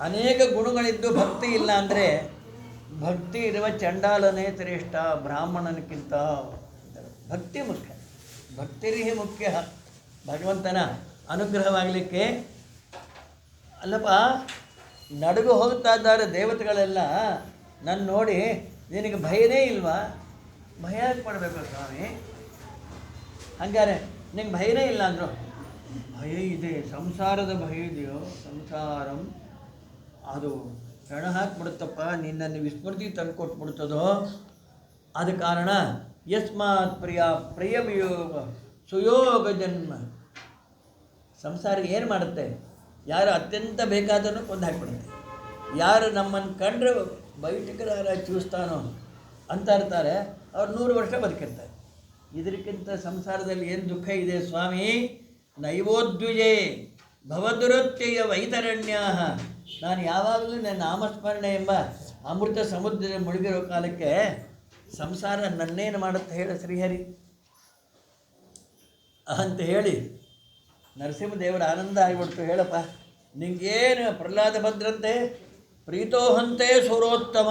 ಅನೇಕ ಗುಣಗಳಿದ್ದು ಭಕ್ತಿ ಇಲ್ಲ ಅಂದರೆ ಭಕ್ತಿ ಇರುವ ಚಂಡಾಲನೇ ಶ್ರೇಷ್ಠ ಬ್ರಾಹ್ಮಣನಕ್ಕಿಂತ. ಭಕ್ತಿ ಮುಖ್ಯ, ಭಕ್ತಿರಿಗೆ ಮುಖ್ಯ ಭಗವಂತನ ಅನುಗ್ರಹವಾಗಲಿಕ್ಕೆ. ಅಲ್ಲಪ್ಪ ನಡುಗು ಹೋಗ್ತಾ ಇದ್ದಾರೆ ದೇವತೆಗಳೆಲ್ಲ ನನ್ನ ನೋಡಿ, ನಿನಗೆ ಭಯನೇ ಇಲ್ವಾ? ಭಯ ಪಡಬೇಕು ಸ್ವಾಮಿ. ಹಂಗಾರೆ ನಿಂಗೆ ಭಯನೇ ಇಲ್ಲ ಅಂದರು. ಭಯ ಇದೆ, ಸಂಸಾರದ ಭಯ ಇದೆಯೋ, ಸಂಸಾರಂ ಅದು ಹೆಣ ಹಾಕ್ಬಿಡುತ್ತಪ್ಪ, ನಿನ್ನನ್ನು ವಿಸ್ಮೃತಿ ತಂದು ಕೊಟ್ಬಿಡ್ತದೋ. ಆದ ಕಾರಣ ಯಸ್ಮಾತ್ ಪ್ರಿಯ ವಿಯೋಗ ಸುಯೋಗ ಜನ್ಮ. ಸಂಸಾರಿಗೆ ಏನು ಮಾಡುತ್ತೆ? ಯಾರು ಅತ್ಯಂತ ಬೇಕಾದನ್ನು ಕೊಂದು ಹಾಕ್ಬಿಡುತ್ತೆ. ಯಾರು ನಮ್ಮನ್ನು ಕಂಡ್ರೆ ಬೈಟಿಕರ ಚೂಸ್ತಾನೋ ಅಂತ ಇರ್ತಾರೆ, ಅವ್ರು 100 ವರ್ಷ ಬದುಕಿರ್ತಾರೆ. ಇದಕ್ಕಿಂತ ಸಂಸಾರದಲ್ಲಿ ಏನು ದುಃಖ ಇದೆ ಸ್ವಾಮಿ? ನೈವೋದ್ವಿಜೇ ಭವದುರತ್ಯಯ ವೈತರಣ್ಯ. ನಾನು ಯಾವಾಗಲೂ ನನ್ನ ನಾಮಸ್ಮರಣೆ ಎಂಬ ಅಮೃತ ಸಮುದ್ರದ ಮುಳುಗಿರೋ ಕಾಲಕ್ಕೆ ಸಂಸಾರ ನನ್ನೇನು ಮಾಡುತ್ತೆ ಹೇಳ ಶ್ರೀಹರಿ ಅಂತ ಹೇಳಿ ನರಸಿಂಹದೇವರ ಆನಂದ ಆಗಿಬಿಡ್ತು. ಹೇಳಪ್ಪ ನಿಂಗೇನು ಪ್ರಹ್ಲಾದ ಭದ್ರಂತೆ ಪ್ರೀತೋಹಂತೆ ಸುರೋತ್ತಮ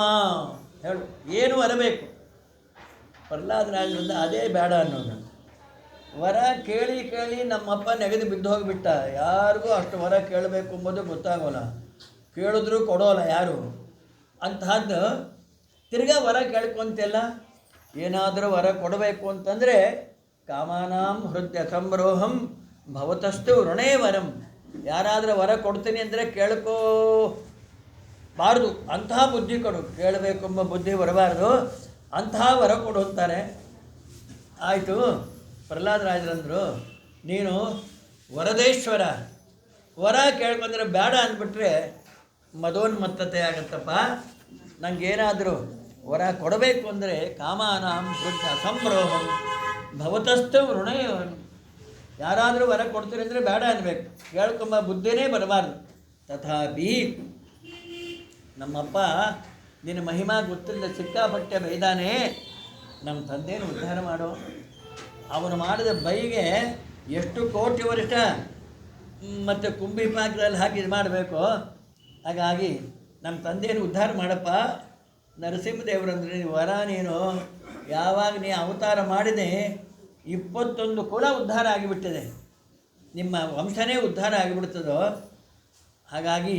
ಹೇಳು, ಏನು ಅರಬೇಕು? ಪ್ರಹ್ಲಾದರಾಜರಿಂದ ಅದೇ ಬೇಡ ಅನ್ನೋದು. ವರ ಕೇಳಿ ಕೇಳಿ ನಮ್ಮಪ್ಪ ನೆಗೆದು ಬಿದ್ದು ಹೋಗಿಬಿಟ್ಟ. ಯಾರಿಗೂ ಅಷ್ಟು ವರ ಕೇಳಬೇಕು ಎಂಬುದು ಗೊತ್ತಾಗೋಲ್ಲ, ಕೇಳಿದ್ರೂ ಕೊಡೋಲ್ಲ ಯಾರು. ಅಂತಹದ್ದು ತಿರ್ಗಾ ವರ ಕೇಳ್ಕೊಂತೆಲ್ಲ. ಏನಾದರೂ ವರ ಕೊಡಬೇಕು ಅಂತಂದರೆ ಕಾಮಾನಾಂ ಹೃದಯ ಸಂರೋಹಂ ಭವತಸ್ತು ಋಣೇ ವರಂ. ಯಾರಾದರೂ ವರ ಕೊಡ್ತೀನಿ ಅಂದರೆ ಕೇಳ್ಕೋಬಾರ್ದು, ಅಂತಹ ಬುದ್ಧಿ ಕೊಡು. ಕೇಳಬೇಕೆಂಬ ಬುದ್ಧಿ ಬರಬಾರ್ದು, ಅಂತಹ ವರ ಕೊಡು ಅಂತಾರೆ. ಆಯಿತು, ಪ್ರಹ್ಲಾದರಾಜರಂದರು ನೀನು ವರದೇಶ್ವರ, ವರ ಕೇಳ್ಕೊಂಡ್ರೆ ಬೇಡ ಅಂದ್ಬಿಟ್ರೆ ಮದೋನ್ಮತ್ತತೆ ಆಗತ್ತಪ್ಪ. ನನಗೇನಾದರೂ ವರ ಕೊಡಬೇಕು ಅಂದರೆ ಕಾಮಾನಾಂ ಹೃದಯ ಸಂಭ್ರಮಂ ಭವತಸ್ತು ಋಣೇ. ಯಾರಾದರೂ ವರ ಕೊಡ್ತೀರಿ ಅಂದರೆ ಬೇಡ ಅನ್ಬೇಕು, ಕೇಳ್ಕೊಂಬ ಬುದ್ಧಿನೇ ಬರಬಾರ್ದು. ತಥಾಪಿ ನಮ್ಮಪ್ಪ ನಿನ್ನ ಮಹಿಮಾ ಗೊತ್ತಿಲ್ಲ, ಸಿಕ್ಕಾಪಟ್ಟೆ ಬೈದಾನೆ, ನಮ್ಮ ತಂದೆಯನ್ನು ಉದ್ಧಾರ ಮಾಡು. ಅವನು ಮಾಡಿದ ಬೈಗೆ ಎಷ್ಟು ಕೋಟಿ ವರ್ಷ ಮತ್ತು ಕುಂಬಿ ಪಾಕದಲ್ಲಿ ಹಾಕಿ ಇದು ಮಾಡಬೇಕು. ಹಾಗಾಗಿ ನಮ್ಮ ತಂದೆಯನ್ನು ಉದ್ಧಾರ ಮಾಡಪ್ಪ. ನರಸಿಂಹದೇವರಂದ್ರೆ ವರ ನೀನು ಯಾವಾಗ ನೀ ಅವತಾರ ಮಾಡಿದೆ 21 ಕುಲ ಉದ್ಧಾರ ಆಗಿಬಿಟ್ಟಿದೆ, ನಿಮ್ಮ ವಂಶನೇ ಉದ್ಧಾರ ಆಗಿಬಿಡ್ತದೋ. ಹಾಗಾಗಿ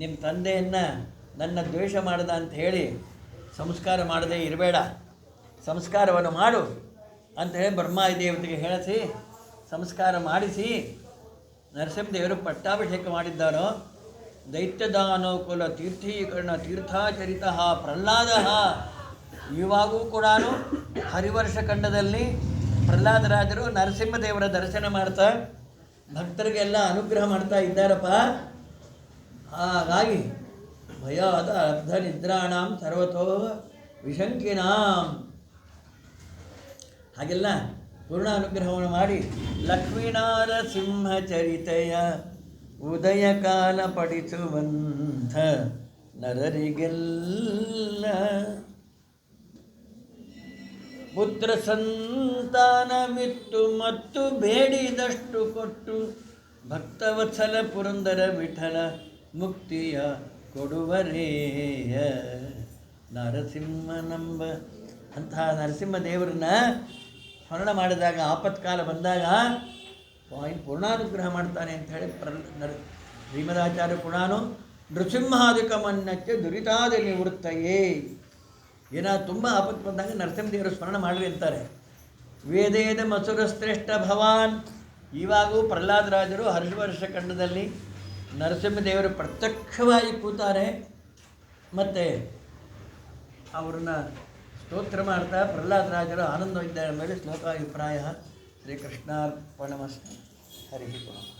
ನಿಮ್ಮ ತಂದೆಯನ್ನು ನನ್ನ ದ್ವೇಷ ಮಾಡ್ದ ಅಂತ ಹೇಳಿ ಸಂಸ್ಕಾರ ಮಾಡದೆ ಇರಬೇಡ, ಸಂಸ್ಕಾರವನ್ನು ಮಾಡು ಅಂತ ಹೇಳಿ ಬ್ರಹ್ಮಾದಿ ದೇವತೆಗೆ ಹೇಳಿಸಿ ಸಂಸ್ಕಾರ ಮಾಡಿಸಿ ನರಸಿಂಹದೇವರು ಪಟ್ಟಾಭಿಷೇಕ ಮಾಡಿದ್ದಾರೋ. ದೈತ್ಯದಾನೋಕುಲ ತೀರ್ಥೀಕರಣ ತೀರ್ಥಾಚರಿತ ಪ್ರಹ್ಲಾದ. ಇವಾಗೂ ಕೂಡ ಹರಿವರ್ಷ ಖಂಡದಲ್ಲಿ ಪ್ರಹ್ಲಾದರಾಜರು ನರಸಿಂಹದೇವರ ದರ್ಶನ ಮಾಡ್ತಾ ಭಕ್ತರಿಗೆಲ್ಲ ಅನುಗ್ರಹ ಮಾಡ್ತಾ ಇದ್ದಾರಪ್ಪ. ಹಾಗಾಗಿ ಭಯಾದ ಅರ್ಧ ನಿದ್ರಾಣಾಂ ಸರ್ವತೋ ವಿಶಂಕಿನಾಂ ಹಾಗೆಲ್ಲ ಪೂರ್ಣಾನುಗ್ರಹವನ್ನು ಮಾಡಿ ಲಕ್ಷ್ಮೀನಾರಸಿಂಹ ಚರಿತೆಯ ಉದಯ ಕಾಲ ಪಡಿಸುವಂಥ ನರರಿಗೆಲ್ಲ ಪುತ್ರ ಸಂತಾನವಿತ್ತು ಮತ್ತು ಬೇಡಿದಷ್ಟು ಕೊಟ್ಟು ಭಕ್ತವತ್ಸಲ ಪುರಂದರ ವಿಠಲ ಮುಕ್ತಿಯ ಕೊಡುವರೇಯ ನರಸಿಂಹನಂಬ ಅಂತಹ ನರಸಿಂಹ ದೇವರನ್ನ ಸ್ಮರಣ ಮಾಡಿದಾಗ ಆಪತ್ಕಾಲ ಬಂದಾಗ ಪೂರ್ಣಾನುಗ್ರಹ ಮಾಡ್ತಾನೆ ಅಂತ ಹೇಳಿ ಶ್ರೀಮದಾಚಾರ್ಯ ಪುರಾಣ ನೃಸಿಂಹಾದಿಕ ಮನ್ನಕ್ಕೆ ದುರಿತಾದ ನಿವೃತ್ತಯೇ ಏನಾದ್ರು ತುಂಬ ಆಪತ್ತು ಬಂದಾಗ ನರಸಿಂಹದೇವರು ಸ್ಮರಣ ಮಾಡ್ರಿ ಅಂತಾರೆ. ವೇದೇದ ಮಸುರ ಶ್ರೇಷ್ಠ ಭವಾನ್ ಇವಾಗೂ ಪ್ರಹ್ಲಾದರಾಜರು ಹರ್ಷವರ್ಷ ಖಂಡದಲ್ಲಿ ನರಸಿಂಹದೇವರು ಪ್ರತ್ಯಕ್ಷವಾಗಿ ಕೂತಾರೆ ಮತ್ತು ಅವ್ರನ್ನ ಸ್ತೋತ್ರ ಮಾಡ್ತಾ ಪ್ರಹ್ಲಾದರಾಜರು ಆನಂದವಿದ್ದಾರೆ ಮೇಲೆ ಶ್ಲೋಕಾಭಿಪ್ರಾಯ ಶ್ರೀಕೃಷ್ಣಾರ್ಪಣಮಸ್ತು. ಹರಿ ಓಂ.